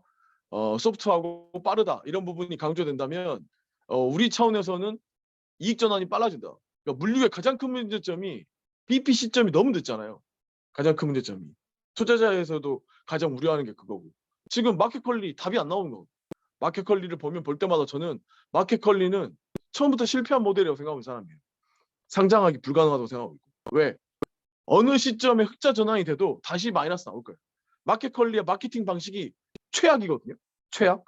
A: 소프트하고 빠르다 이런 부분이 강조된다면 우리 차원에서는 이익 전환이 빨라진다. 그러니까 물류의 가장 큰 문제점이 BP 시점이 너무 늦잖아요. 가장 큰 문제점이 투자자에서도 가장 우려하는 게 그거고 지금 마켓 컬리 답이 안 나오는 거고 마켓 컬리를 보면 볼 때마다 저는 마켓 컬리는 처음부터 실패한 모델이라고 생각하는 사람이에요. 상장하기 불가능하다고 생각하고 있고 왜? 어느 시점에 흑자 전환이 돼도 다시 마이너스 나올 거예요. 마켓 컬리의 마케팅 방식이 최악이거든요. 최악.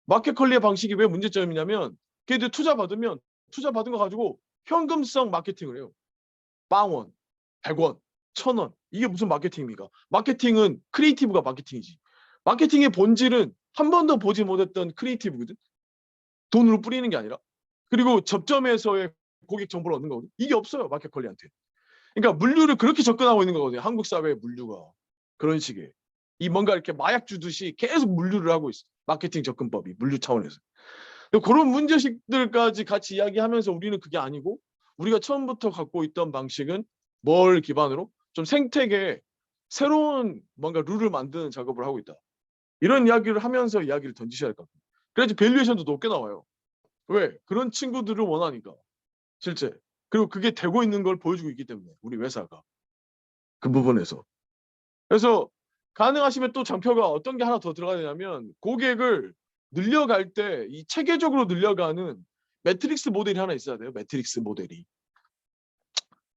A: 마켓 컬리의 방식이 왜 문제점이냐면 걔들 투자 받으면 투자 받은 거 가지고 현금성 마케팅을 해요. 빵원, 100원, 1000원. 이게 무슨 마케팅입니까? 마케팅은 크리에이티브가 마케팅이지. 마케팅의 본질은 한 번도 보지 못했던 크리에이티브거든. 돈으로 뿌리는 게 아니라. 그리고 접점에서의 고객 정보를 얻는 거거든. 이게 없어요. 마켓 컬리한테. 그러니까 물류를 그렇게 접근하고 있는 거거든요. 한국 사회의 물류가. 그런 식의. 이 뭔가 이렇게 마약 주듯이 계속 물류를 하고 있어. 마케팅 접근법이 물류 차원에서. 그런 문제식들까지 같이 이야기하면서 우리는 그게 아니고 우리가 처음부터 갖고 있던 방식은 뭘 기반으로 좀 생태계 새로운 뭔가 룰을 만드는 작업을 하고 있다. 이런 이야기를 하면서 이야기를 던지셔야 할 것 같아요. 그래야지 밸류에이션도 높게 나와요. 왜? 그런 친구들을 원하니까. 실제. 그리고 그게 되고 있는 걸 보여주고 있기 때문에 우리 회사가. 그 부분에서. 그래서 가능하시면 또 장표가 어떤 게 하나 더 들어가야 되냐면 고객을 늘려갈 때 이 체계적으로 늘려가는 매트릭스 모델이 하나 있어야 돼요. 매트릭스 모델이.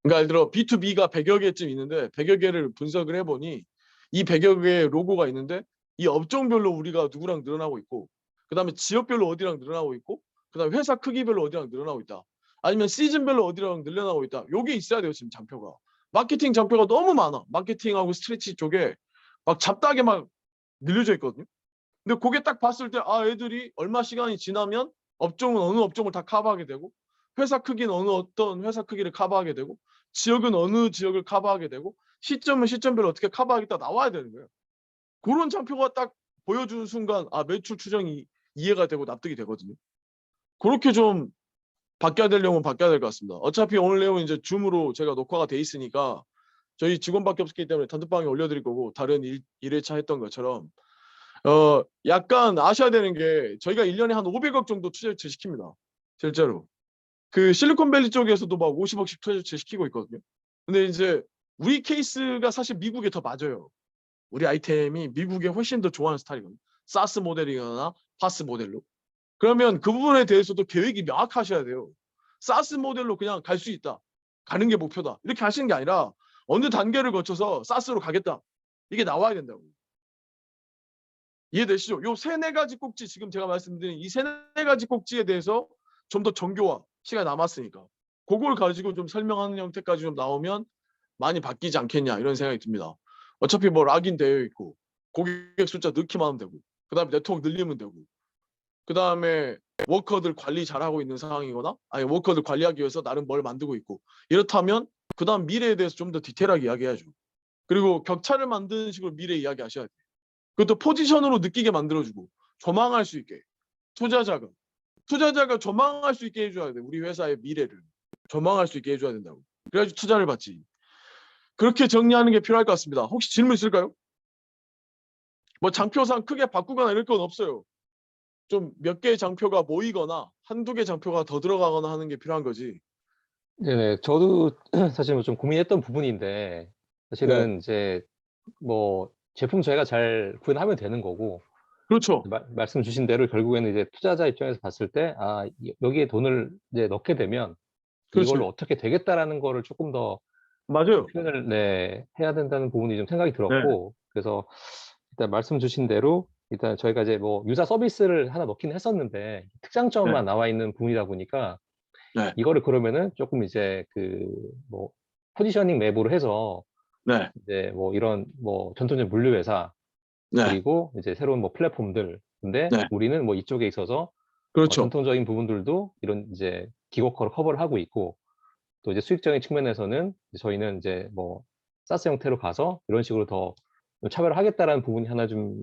A: 그러니까 예를 들어 B2B가 100여 개쯤 있는데 100여 개를 분석을 해보니 이 100여 개의 로고가 있는데 이 업종별로 우리가 누구랑 늘어나고 있고 그다음에 지역별로 어디랑 늘어나고 있고 그다음에 회사 크기별로 어디랑 늘어나고 있다. 아니면 시즌별로 어디랑 늘어나고 있다. 요게 있어야 돼요. 지금 장표가. 마케팅 장표가 너무 많아. 마케팅하고 스트레치 쪽에 막 잡다하게 막 늘려져 있거든요. 근데 그게 딱 봤을 때 애들이 얼마 시간이 지나면 업종은 어느 업종을 다 커버하게 되고 회사 크기는 어떤 회사 크기를 커버하게 되고 지역은 어느 지역을 커버하게 되고 시점은 시점별로 어떻게 커버하겠다 나와야 되는 거예요. 그런 장표가 딱 보여주는 순간 매출 추정이 이해가 되고 납득이 되거든요. 그렇게 좀 바뀌어야 될 내용은 바뀌어야 될 것 같습니다. 어차피 오늘 내용은 이제 줌으로 제가 녹화가 돼 있으니까 저희 직원밖에 없기 때문에 단톡방에 올려드릴 거고, 다른 1회차 했던 것처럼 약간 아셔야 되는 게, 저희가 1년에 한 500억 정도 투자 유치 시킵니다. 실제로. 그 실리콘밸리 쪽에서도 막 50억씩 투자 유치 시키고 있거든요. 근데 이제 우리 케이스가 사실 미국에 더 맞아요. 우리 아이템이 미국에 훨씬 더 좋아하는 스타일이거든요. 사스 모델이거나 파스 모델로. 그러면 그 부분에 대해서도 계획이 명확하셔야 돼요. 사스 모델로 그냥 갈 수 있다, 가는 게 목표다, 이렇게 하시는 게 아니라 어느 단계를 거쳐서 사스로 가겠다, 이게 나와야 된다고. 이해되시죠? 요 세네 가지 꼭지, 지금 제가 말씀드린 이 세네 가지 꼭지에 대해서 좀 더 정교화, 시간이 남았으니까 그걸 가지고 좀 설명하는 형태까지 좀 나오면 많이 바뀌지 않겠냐, 이런 생각이 듭니다. 어차피 뭐 락인 되어 있고 고객 숫자 넣기만 하면 되고, 그 다음에 네트워크 늘리면 되고, 그 다음에 워커들 관리 잘하고 있는 상황이거나, 아니 워커들 관리하기 위해서 나름 뭘 만들고 있고, 이렇다면 그 다음 미래에 대해서 좀 더 디테일하게 이야기해야죠. 그리고 격차를 만드는 식으로 미래 이야기 하셔야 돼요. 그것도 포지션으로 느끼게 만들어주고, 조망할 수 있게. 투자자가 조망할 수 있게 해줘야 돼. 우리 회사의 미래를 조망할 수 있게 해줘야 된다고. 그래야지 투자를 받지. 그렇게 정리하는 게 필요할 것 같습니다. 혹시 질문 있을까요? 뭐 장표상 크게 바꾸거나 이럴 건 없어요. 좀 몇 개의 장표가 모이거나 한두 개 장표가 더 들어가거나 하는 게 필요한 거지.
B: 네네. 저도 사실 뭐 좀 고민했던 부분인데,
A: 네.
B: 사실은 이제 뭐 제품 저희가 잘 구현하면 되는 거고,
A: 그렇죠.
B: 말씀 주신 대로 결국에는 이제 투자자 입장에서 봤을 때, 여기에 돈을 이제 넣게 되면 이걸로
A: 그렇지.
B: 어떻게 되겠다라는 거를 조금 더
A: 맞아요.
B: 표현을 해야 된다는 부분이 좀 생각이
A: 네.
B: 들었고, 그래서 일단 말씀 주신 대로 일단 저희가 이제 뭐 유사 서비스를 하나 넣긴 했었는데 특장점만
A: 네.
B: 나와 있는 부분이다 보니까,
A: 네.
B: 이거를 그러면은 조금 이제 그 뭐 포지셔닝 맵으로 해서
A: 네.
B: 이제 뭐 이런 뭐 전통적인 물류회사,
A: 네.
B: 그리고 이제 새로운 뭐 플랫폼들, 근데
A: 네.
B: 우리는 뭐 이쪽에 있어서
A: 그렇죠.
B: 전통적인 부분들도 이런 이제 기고커를 커버를 하고 있고, 또 이제 수익적인 측면에서는 저희는 이제 뭐 사스 형태로 가서 이런 식으로 더 차별을 하겠다라는 부분이 하나 좀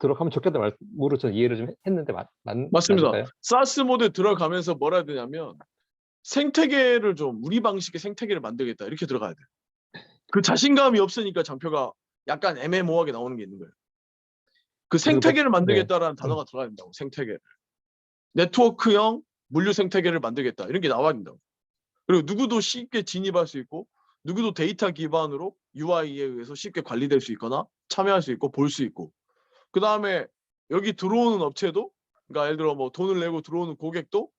B: 들어가면 좋겠다 말씀으로 저는 이해를 좀 했는데
A: 맞습니다.
B: 맞을까요?
A: 사스 모드 들어가면서 뭐라 해야 되냐면, 생태계를 좀 우리 방식의 생태계를 만들겠다, 이렇게 들어가야 돼. 그 자신감이 없으니까 장표가 약간 애매모호하게 나오는 게 있는 거예요. 그
B: 그리고
A: 생태계를
B: 네.
A: 만들겠다라는 단어가 들어가야 된다고. 생태계. 네트워크형 물류 생태계를 만들겠다, 이런 게 나와야 된다고. 그리고 누구도 쉽게 진입할 수 있고, 누구도 데이터 기반으로 UI에 의해서 쉽게 관리될 수 있거나 참여할 수 있고 볼 수 있고, 그 다음에 여기 들어오는 업체도, 그러니까 예를 들어 뭐 돈을 내고 들어오는 고객도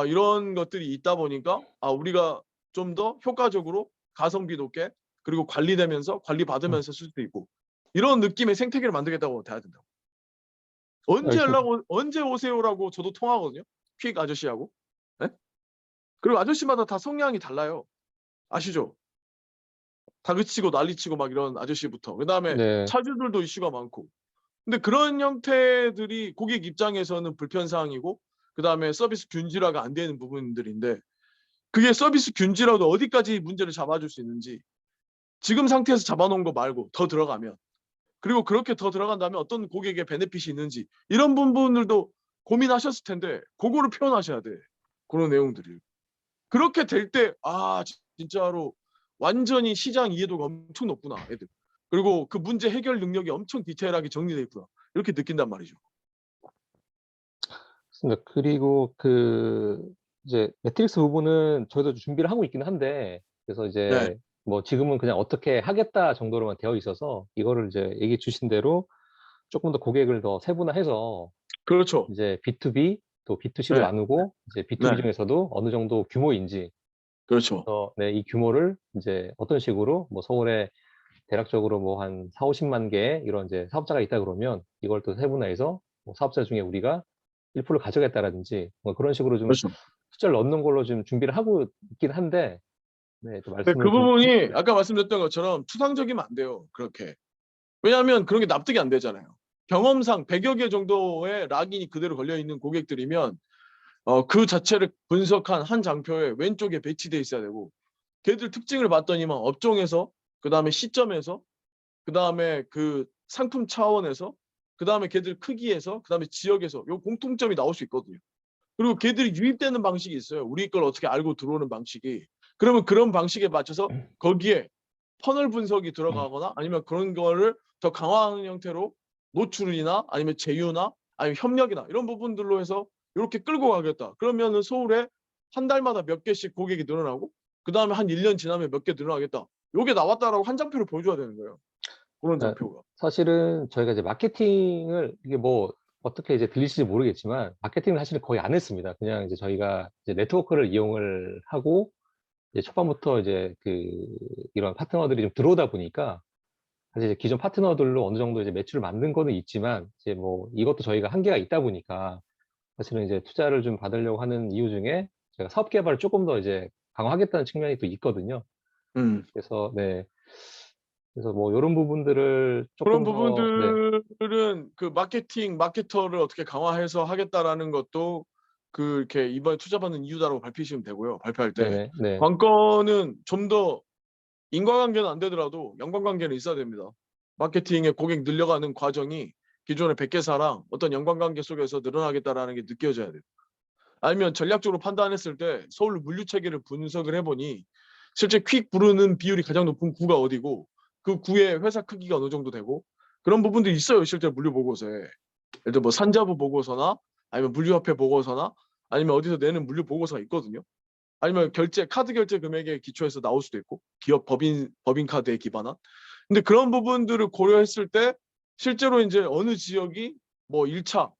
A: 이런 것들이 있다 보니까 우리가 좀 더 효과적으로 가성비 높게, 그리고 관리되면서 관리 받으면서 쓸 수도 있고, 이런 느낌의 생태계를 만들겠다고 돼야 된다고.
B: 알겠습니다.
A: 언제 오세요라고 저도 통하거든요. 퀵 아저씨하고. 네? 그리고 아저씨마다 다 성향이 달라요. 아시죠? 다그치고 난리치고 막 이런 아저씨부터, 그다음에
B: 네.
A: 차주들도 이슈가 많고. 근데 그런 형태들이 고객 입장에서는 불편사항이고, 그다음에 서비스 균질화가 안 되는 부분들인데, 그게 서비스 균질화도 어디까지 문제를 잡아줄 수 있는지, 지금 상태에서 잡아놓은 거 말고 더 들어가면, 그리고 그렇게 더 들어간다면 어떤 고객의 베네핏이 있는지, 이런 부분들도 고민하셨을 텐데 그거를 표현하셔야 돼. 그런 내용들이. 그렇게 될 때 진짜로 완전히 시장 이해도가 엄청 높구나, 애들. 그리고 그 문제 해결 능력이 엄청 디테일하게 정리돼 있구나, 이렇게 느낀단 말이죠.
B: 맞습니다. 그리고 이제 매트릭스 부분은 저희도 준비를 하고 있긴 한데, 그래서
A: 네.
B: 이제 뭐 지금은 그냥 어떻게 하겠다 정도로만 되어 있어서, 이거를 이제 얘기해 주신 대로 조금 더 고객을 더 세분화해서
A: 그렇죠.
B: 이제 B2B 또 B2C로
A: 네.
B: 나누고, 이제 B2B
A: 네.
B: 중에서도 어느 정도 규모인지,
A: 그렇죠.
B: 이 규모를 이제 어떤 식으로 뭐 서울에 대략적으로 뭐 한 4, 50만 개의 이런 이제 사업자가 있다 그러면, 이걸 또 세분화해서 뭐 사업자 중에 우리가 1%를 가져겠다라든지 뭐 그런 식으로 좀
A: 그렇죠.
B: 숫자를 넣는 걸로 좀 준비를 하고 있긴 한데, 또
A: 근데 그
B: 말씀을 좀
A: 부분이 아까 말씀드렸던 것처럼 추상적이면 안 돼요, 그렇게. 왜냐하면 그런 게 납득이 안 되잖아요. 경험상 100여 개 정도의 락인이 그대로 걸려 있는 고객들이면 그 자체를 분석한 한 장표에 왼쪽에 배치돼 있어야 되고, 걔들 특징을 봤더니만 업종에서, 그 다음에 시점에서, 그 다음에 그 상품 차원에서, 그 다음에 걔들 크기에서, 그 다음에 지역에서 요 공통점이 나올 수 있거든요. 그리고 걔들이 유입되는 방식이 있어요. 우리 걸 어떻게 알고 들어오는 방식이. 그러면 그런 방식에 맞춰서 거기에 퍼널 분석이 들어가거나 아니면 그런 거를 더 강화하는 형태로 노출이나 아니면 제휴나 아니면 협력이나 이런 부분들로 해서 이렇게 끌고 가겠다. 그러면은 서울에 한 달마다 몇 개씩 고객이 늘어나고 그다음에 한 1년 지나면 몇 개 늘어나겠다. 요게 나왔다라고 한 장표를 보여줘야 되는 거예요. 그런
B: 네.
A: 장표가.
B: 사실은 저희가 이제 마케팅을 이게 뭐 어떻게 이제 들리실지 모르겠지만 마케팅을 사실은 거의 안 했습니다. 그냥 이제 저희가 이제 네트워크를 이용을 하고 이제 초반부터 이제 이런 파트너들이 좀 들어오다 보니까 사실 이제 기존 파트너들로 어느 정도 이제 매출을 만든 거는 있지만 이제 뭐 이것도 저희가 한계가 있다 보니까 사실은 이제 투자를 좀 받으려고 하는 이유 중에 제가 사업 개발을 조금 더 이제 강화하겠다는 측면이 또 있거든요.
A: 음.
B: 그래서 네. 그래서 뭐 요런 부분들을
A: 그런
B: 조금 더 네.
A: 부분들은 그 마케터를 어떻게 강화해서 하겠다라는 것도 이렇게 이번에 투자받는 이유다라고 발표하시면 되고요. 발표할 때.
B: 네네. 네.
A: 관건은 좀 더 인과관계는 안 되더라도 연관관계는 있어야 됩니다. 마케팅의 고객 늘려가는 과정이 기존의 100개사랑 어떤 연관관계 속에서 늘어나겠다라는 게 느껴져야 돼요. 아니면 전략적으로 판단했을 때 서울 물류 체계를 분석을 해보니 실제 퀵 부르는 비율이 가장 높은 구가 어디고 그 구의 회사 크기가 어느 정도 되고 그런 부분들이 있어요. 실제 물류 보고서에. 예를 들어 뭐 산자부 보고서나 아니면 물류협회 보고서나 아니면 어디서 내는 물류 보고서가 있거든요. 아니면 카드 결제 금액에 기초해서 나올 수도 있고 기업 법인 카드에 기반한. 근데 그런 부분들을 고려했을 때 실제로 이제 어느 지역이 뭐 1차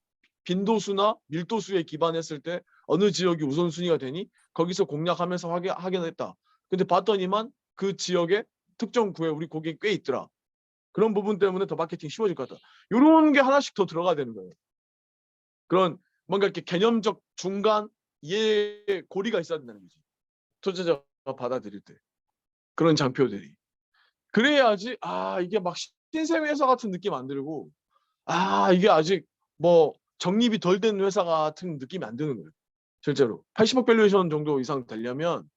A: 빈도수나 밀도수에 기반했을 때 어느 지역이 우선순위가 되니 거기서 공략하면서 확인했다. 근데 봤더니만 그 지역에 특정 구에 우리 고객이 꽤 있더라. 그런 부분 때문에 더 마케팅 쉬워질 것 같다. 이런 게 하나씩 더 들어가야 되는 거예요. 그런 뭔가 이렇게 개념적 중간 이해 고리가 있어야 된다는 거지. 투자자가 받아들일 때. 그런 장표들이. 그래야지 이게 막 신생 회사 같은 느낌 안 들고 이게 아직 뭐 적립이 덜 된 회사 같은 느낌이 안 드는 거예요. 실제로 80억 밸류에이션 정도 이상 되려면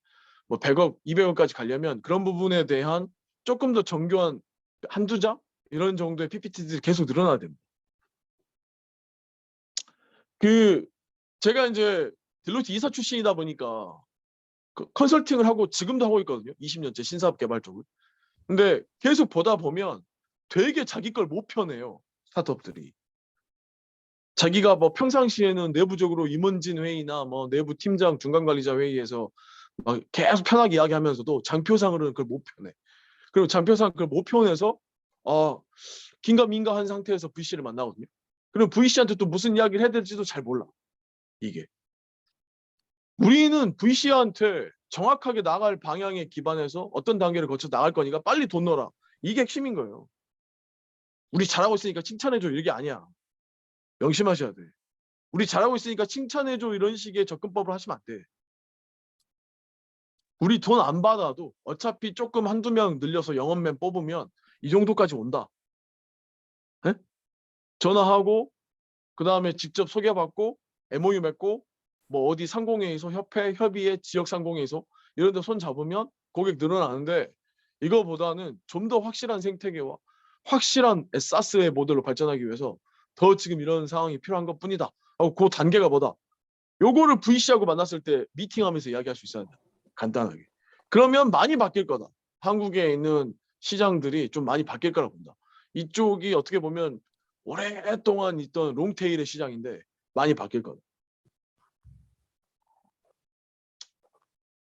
A: 뭐 100억, 200억까지 가려면 그런 부분에 대한 조금 더 정교한 한두 장 이런 정도의 PPT들이 계속 늘어나야 됩니다. 제가 이제 딜로이트 이사 출신이다 보니까 컨설팅을 하고 지금도 하고 있거든요. 20년째 신사업 개발 쪽을. 근데 계속 보다 보면 되게 자기 걸 못 펴내요. 스타트업들이. 자기가 뭐 평상시에는 내부적으로 임원진 회의나 뭐 내부 팀장 중간 관리자 회의에서 막 계속 편하게 이야기하면서도 장표상으로는 그걸 못 펴내. 그리고 장표상 그걸 못 펴내서 긴가민가한 상태에서 VC를 만나거든요. 그리고 VC한테 또 무슨 이야기를 해야 될지도 잘 몰라. 이게. 우리는 VC한테 정확하게 나갈 방향에 기반해서 어떤 단계를 거쳐 나갈 거니까 빨리 돈 넣어라. 이게 핵심인 거예요. 우리 잘하고 있으니까 칭찬해줘. 이게 아니야. 명심하셔야 돼. 우리 잘하고 있으니까 칭찬해줘. 이런 식의 접근법을 하시면 안 돼. 우리 돈 안 받아도 어차피 조금 한두 명 늘려서 영업맨 뽑으면 이 정도까지 온다. 네? 전화하고 그다음에 직접 소개받고 MOU 맺고 뭐 어디 상공회의소 협회 협의회 지역 상공회의소 이런 데 손 잡으면 고객 늘어나는데 이거보다는 좀 더 확실한 생태계와 확실한 SaaS의 모델로 발전하기 위해서 더 지금 이런 상황이 필요한 것뿐이다. 하고 그 단계가 뭐다. 요거를 VC하고 만났을 때 미팅하면서 이야기할 수 있어야 돼. 간단하게. 그러면 많이 바뀔 거다. 한국에 있는 시장들이 좀 많이 바뀔 거라고 봅니다. 이쪽이 어떻게 보면 오랫동안 있던 롱테일의 시장인데 많이 바뀔 거다.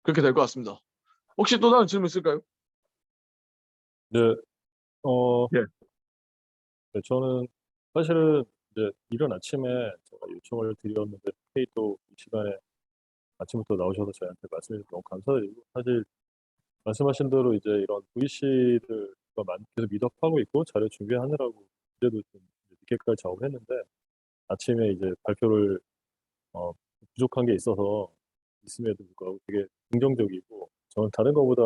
A: 그렇게 될 것 같습니다. 혹시 또 다른 질문 있을까요?
C: 네,
A: 예.
C: 네, 저는 사실은 이제 이른 아침에 제가 요청을 드렸는데 회의도 이 시간에 아침부터 나오셔서 저희한테 말씀해 주셔서 너무 감사드리고 사실 말씀하신 대로 이제 이런 VC를 계속 미덕하고 있고 자료 준비하느라고 그래도 좀 늦게까지 작업을 했는데 아침에 이제 발표를 부족한 게 있음에도 불구하고 되게 긍정적이고 저는 다른 것보다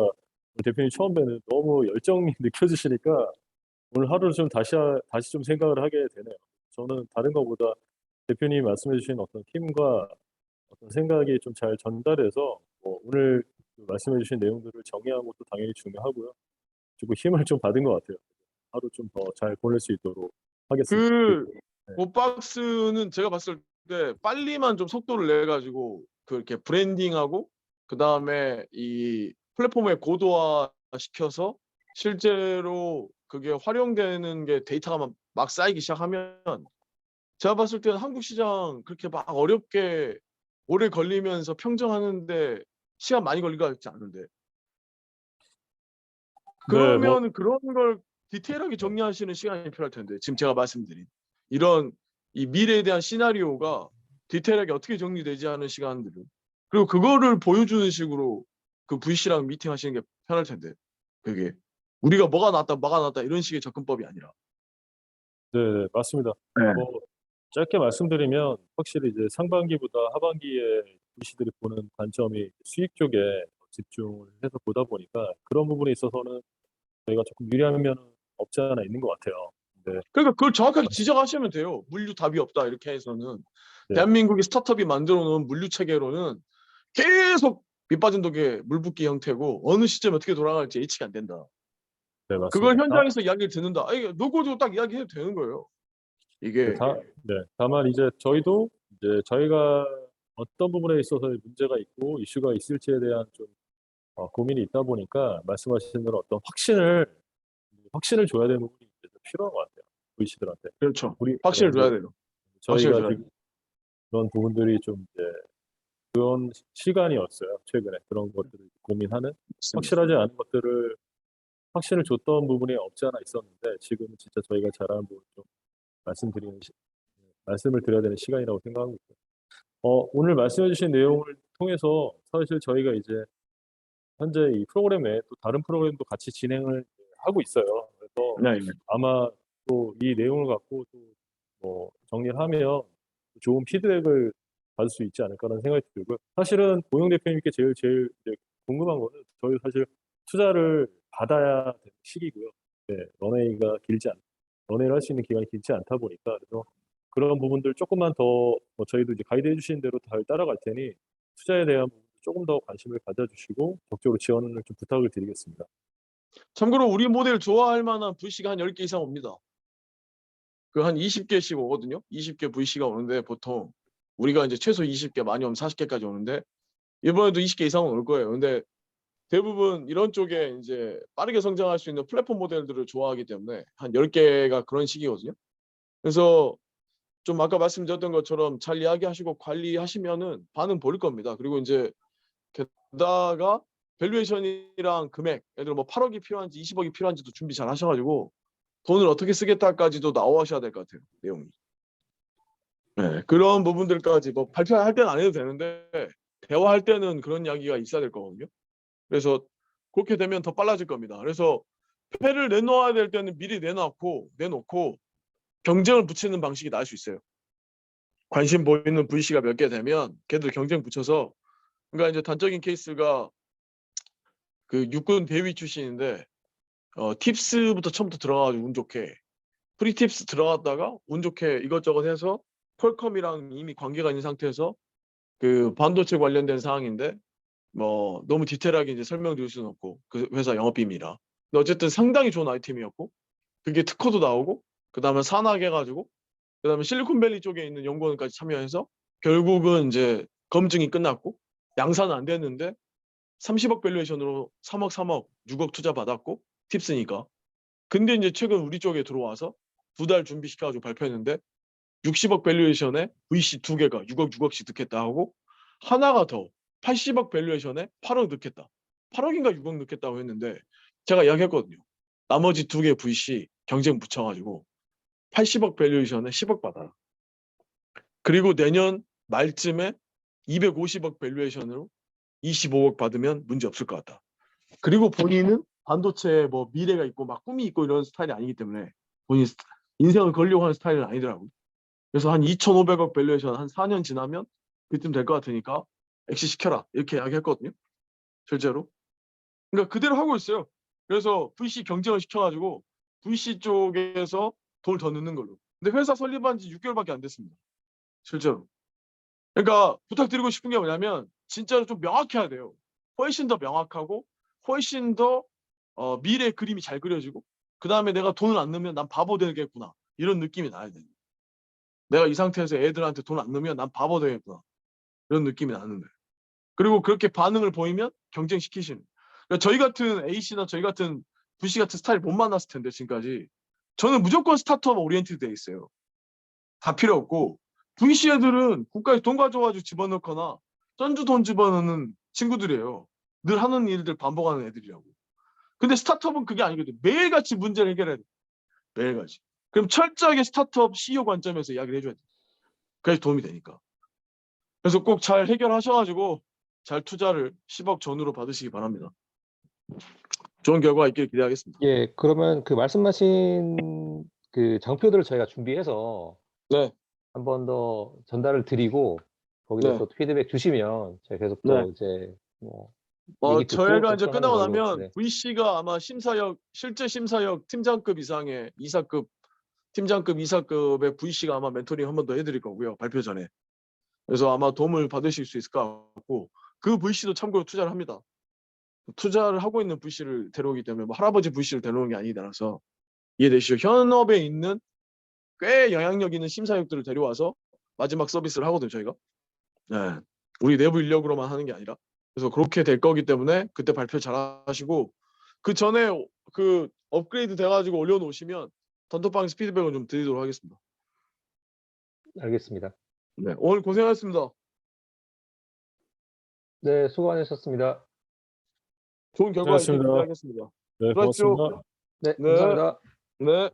C: 대표님 처음 뵈는 너무 열정이 느껴지시니까 오늘 하루를 좀 다시 좀 생각을 하게 되네요. 저는 다른 것보다 대표님이 말씀해 주신 어떤 힘과 어떤 생각이 좀 잘 전달해서 오늘 말씀해 주신 내용들을 정리하는 것도 당연히 중요하고요. 그리고 힘을 좀 받은 것 같아요. 하루 좀 더 잘 보낼 수 있도록 하겠습니다.
A: 그
C: 네.
A: 옷박스는 제가 봤을 때 빨리만 좀 속도를 내 가지고 그렇게 브랜딩하고 그다음에 이 플랫폼에 고도화 시켜서 실제로 그게 활용되는 게 데이터가 막 쌓이기 시작하면 제가 봤을 때는 한국 시장 그렇게 막 어렵게 오래 걸리면서 평정하는 데 시간 많이 걸릴 것 같지 않은데.
C: 네, 뭐
A: 그러면 그런 걸 디테일하게 정리하시는 시간이 필요할 텐데 지금 제가 말씀드린 이런 이 미래에 대한 시나리오가 디테일하게 어떻게 정리되지 하는 시간들을 그리고 그거를 보여주는 식으로 그 VC랑 미팅하시는 게 편할 텐데 그게 우리가 뭐가 낫다 이런 식의 접근법이 아니라.
C: 네, 맞습니다.
A: 네.
C: 뭐 짧게 말씀드리면 확실히 이제 상반기보다 하반기에 VC들이 보는 관점이 수익 쪽에 집중을 해서 보다 보니까 그런 부분에 있어서는 저희가 조금 유리한 면은 없지 않아 있는 것 같아요. 네,
A: 그러니까 그걸 정확하게 지적하시면 돼요. 물류 답이 없다 이렇게 해서는
C: 네,
A: 대한민국이 스타트업이 만들어 놓은 물류 체계로는 계속 밑빠진 독에 물 붓기 형태고 어느 시점에 어떻게 돌아갈지 예측이 안 된다.
C: 네,
A: 그걸
C: 맞습니다.
A: 현장에서 이야기를 듣는다. 이게 노고도 딱 이야기해도 되는 거예요. 이게
C: 다만 이제 저희도 이제 저희가 어떤 부분에 있어서 문제가 있고 이슈가 있을지에 대한 좀 고민이 있다 보니까 말씀하신 대로 어떤 확신을 줘야 되는 부분이 이제 좀 필요한 것 같아요. VC들한테.
A: 그렇죠.
C: 우리
A: 확신을 줘야
C: 이제
A: 돼요. 확신을
C: 저희가
A: 줘야
C: 지금
A: 돼요.
C: 그런 부분들이 좀 이제 그런 시간이었어요. 최근에 그런 것들을 고민하는
A: 맞습니다.
C: 확실하지 않은 것들을 확신을 줬던 부분이 없지 않아 있었는데 지금은 진짜 저희가 잘하는 부분 좀 말씀을 드려야 되는 시간이라고 생각하고 있고요. 오늘 말씀해주신 내용을 통해서 사실 저희가 이제 현재 이 프로그램에 또 다른 프로그램도 같이 진행을 하고 있어요. 그래서
A: 네, 네.
C: 아마 또 이 내용을 갖고 또 뭐 정리를 하면 좋은 피드백을 받을 수 있지 않을까라는 생각이 들고요. 사실은 고용 대표님께 제일 이제 궁금한 거는 저희 사실 투자를 받아야 되는 시기고요. 네, 런웨이를 할 수 있는 기간이 길지 않다 보니까 그래서 그런 부분들 조금만 더 저희도 이제 가이드 해주신 대로 잘 따라갈 테니 투자에 대한 부분 조금 더 관심을 가져주시고 적극적으로 지원을 좀 부탁을 드리겠습니다.
A: 참고로 우리 모델 좋아할 만한 VC가 한 10개 이상 옵니다. 그 한 20개씩 오거든요. 20개 VC가 오는데 보통 우리가 이제 최소 20개 많이 오면 40개까지 오는데 이번에도 20개 이상은 올 거예요. 근데 대부분 이런 쪽에 이제 빠르게 성장할 수 있는 플랫폼 모델들을 좋아하기 때문에 한 10개가 그런 식이거든요. 그래서 좀 아까 말씀드렸던 것처럼 잘 이야기하시고 관리하시면은 반응 보일 겁니다. 그리고 이제 게다가 밸류에이션이랑 금액, 예를 들어 뭐 8억이 필요한지 20억이 필요한지도 준비 잘 하셔가지고 돈을 어떻게 쓰겠다까지도 나오셔야 될 것 같아요. 내용이. 네, 그런 부분들까지 뭐 발표할 때는 안 해도 되는데 대화할 때는 그런 이야기가 있어야 될 거거든요. 그래서 그렇게 되면 더 빨라질 겁니다. 그래서 패를 내놓아야 될 때는 미리 내놓고 경쟁을 붙이는 방식이 나을 수 있어요. 관심 보이는 VC가 몇 개 되면 걔들 경쟁 붙여서 그러니까 이제 단적인 케이스가 그 육군 대위 출신인데 팁스부터 처음부터 들어가가지고 운 좋게 프리팁스 들어갔다가 운 좋게 이것저것 해서 퀄컴이랑 이미 관계가 있는 상태에서 그 반도체 관련된 사항인데 뭐 너무 디테일하게 이제 설명드릴 수는 없고 그 회사 영업비밀이라. 근데 어쨌든 상당히 좋은 아이템이었고 그게 특허도 나오고 그다음에 산학해가지고 그다음에 실리콘밸리 쪽에 있는 연구원까지 참여해서 결국은 이제 검증이 끝났고 양산은 안 됐는데 30억 밸류에이션으로 3억 6억 투자 받았고 팁스니까. 근데 이제 최근 우리 쪽에 들어와서 2달 준비시켜가지고 발표했는데 60억 밸류에이션에 VC 2개가 6억씩 넣겠다 하고 하나가 더 80억 밸류에이션에 8억 넣겠다. 8억인가 6억 넣겠다고 했는데 제가 이야기했거든요. 나머지 2개 VC 경쟁 붙여가지고 80억 밸류에이션에 10억 받아라. 그리고 내년 말쯤에 250억 밸류에이션으로 25억 받으면 문제 없을 것 같다. 그리고 본인은 반도체에 뭐 미래가 있고 막 꿈이 있고 이런 스타일이 아니기 때문에 본인 인생을 걸려고 하는 스타일은 아니더라고요. 그래서 한 2,500억 밸류에이션 한 4년 지나면 그쯤 될 것 같으니까 엑시 시켜라 이렇게 이야기했거든요. 실제로. 그러니까 그대로 하고 있어요. 그래서 VC 경쟁을 시켜가지고 VC 쪽에서 돈을 더 넣는 걸로. 근데 회사 설립한 지 6개월밖에 안 됐습니다. 실제로. 그러니까 부탁드리고 싶은 게 뭐냐면 진짜로 좀 명확해야 돼요. 훨씬 더 명확하고 훨씬 더 미래의 그림이 잘 그려지고 그 다음에 내가 돈을 안 넣으면 난 바보 되겠구나 이런 느낌이 나야 돼요. 내가 이 상태에서 애들한테 돈 안 넣으면 난 바보 되겠구나. 이런 느낌이 나는 거예요. 그리고 그렇게 반응을 보이면 경쟁시키시는. 그러니까 저희 같은 A씨나 저희 같은 V씨 같은 스타일 못 만났을 텐데 지금까지. 저는 무조건 스타트업 오리엔티드 돼 있어요. 다 필요 없고 V씨 애들은 국가에 돈 가져와가지고 집어넣거나 쩐주 돈 집어넣는 친구들이에요. 늘 하는 일들 반복하는 애들이라고. 근데 스타트업은 그게 아니거든. 매일같이 문제를 해결해야 돼. 매일같이. 그럼 철저하게 스타트업 CEO 관점에서 이야기를 해줘야 돼. 그래서 도움이 되니까. 그래서 꼭 잘 해결하셔가지고 잘 투자를 10억 전후로 받으시기 바랍니다. 좋은 결과 있길 기대하겠습니다.
B: 예, 그러면 그 말씀하신 그 장표들을 저희가 준비해서
A: 네,
B: 한 번 더 전달을 드리고 거기서
A: 네,
B: 또 피드백 주시면 제가 계속
A: 네.
B: 또 이제 뭐 얘기 듣고
A: 저희가 이제
B: 접근하는
A: 끝나고
B: 걸로.
A: 나면
B: 네.
A: VC가 아마 실제 심사역 팀장급 이상의 이사급, 팀장급 이사급의 VC가 아마 멘토링 한 번 더 해드릴 거고요. 발표 전에. 그래서 아마 도움을 받으실 수 있을 것 같고 그 VC도 참고로 투자를 합니다. 투자를 하고 있는 VC를 데려오기 때문에 뭐 할아버지 VC를 데려오는 게 아니라서 이해되시죠? 현업에 있는 꽤 영향력 있는 심사역들을 데려와서 마지막 서비스를 하거든요, 저희가. 네. 우리 내부 인력으로만 하는 게 아니라. 그래서 그렇게 될 거기 때문에 그때 발표 잘 하시고 그 전에 그 업그레이드 돼가지고 올려놓으시면 단톡방에서 피드백을 좀 드리도록 하겠습니다.
B: 알겠습니다.
A: 네. 오늘 고생하셨습니다.
B: 네, 수고 많으셨습니다.
A: 좋은 결과 있길
C: 고생하셨습니다.
A: 기대하겠습니다.
C: 네,
A: 수고하십시오.
C: 고맙습니다.
B: 네,
A: 네.
B: 감사합니다.
A: 네.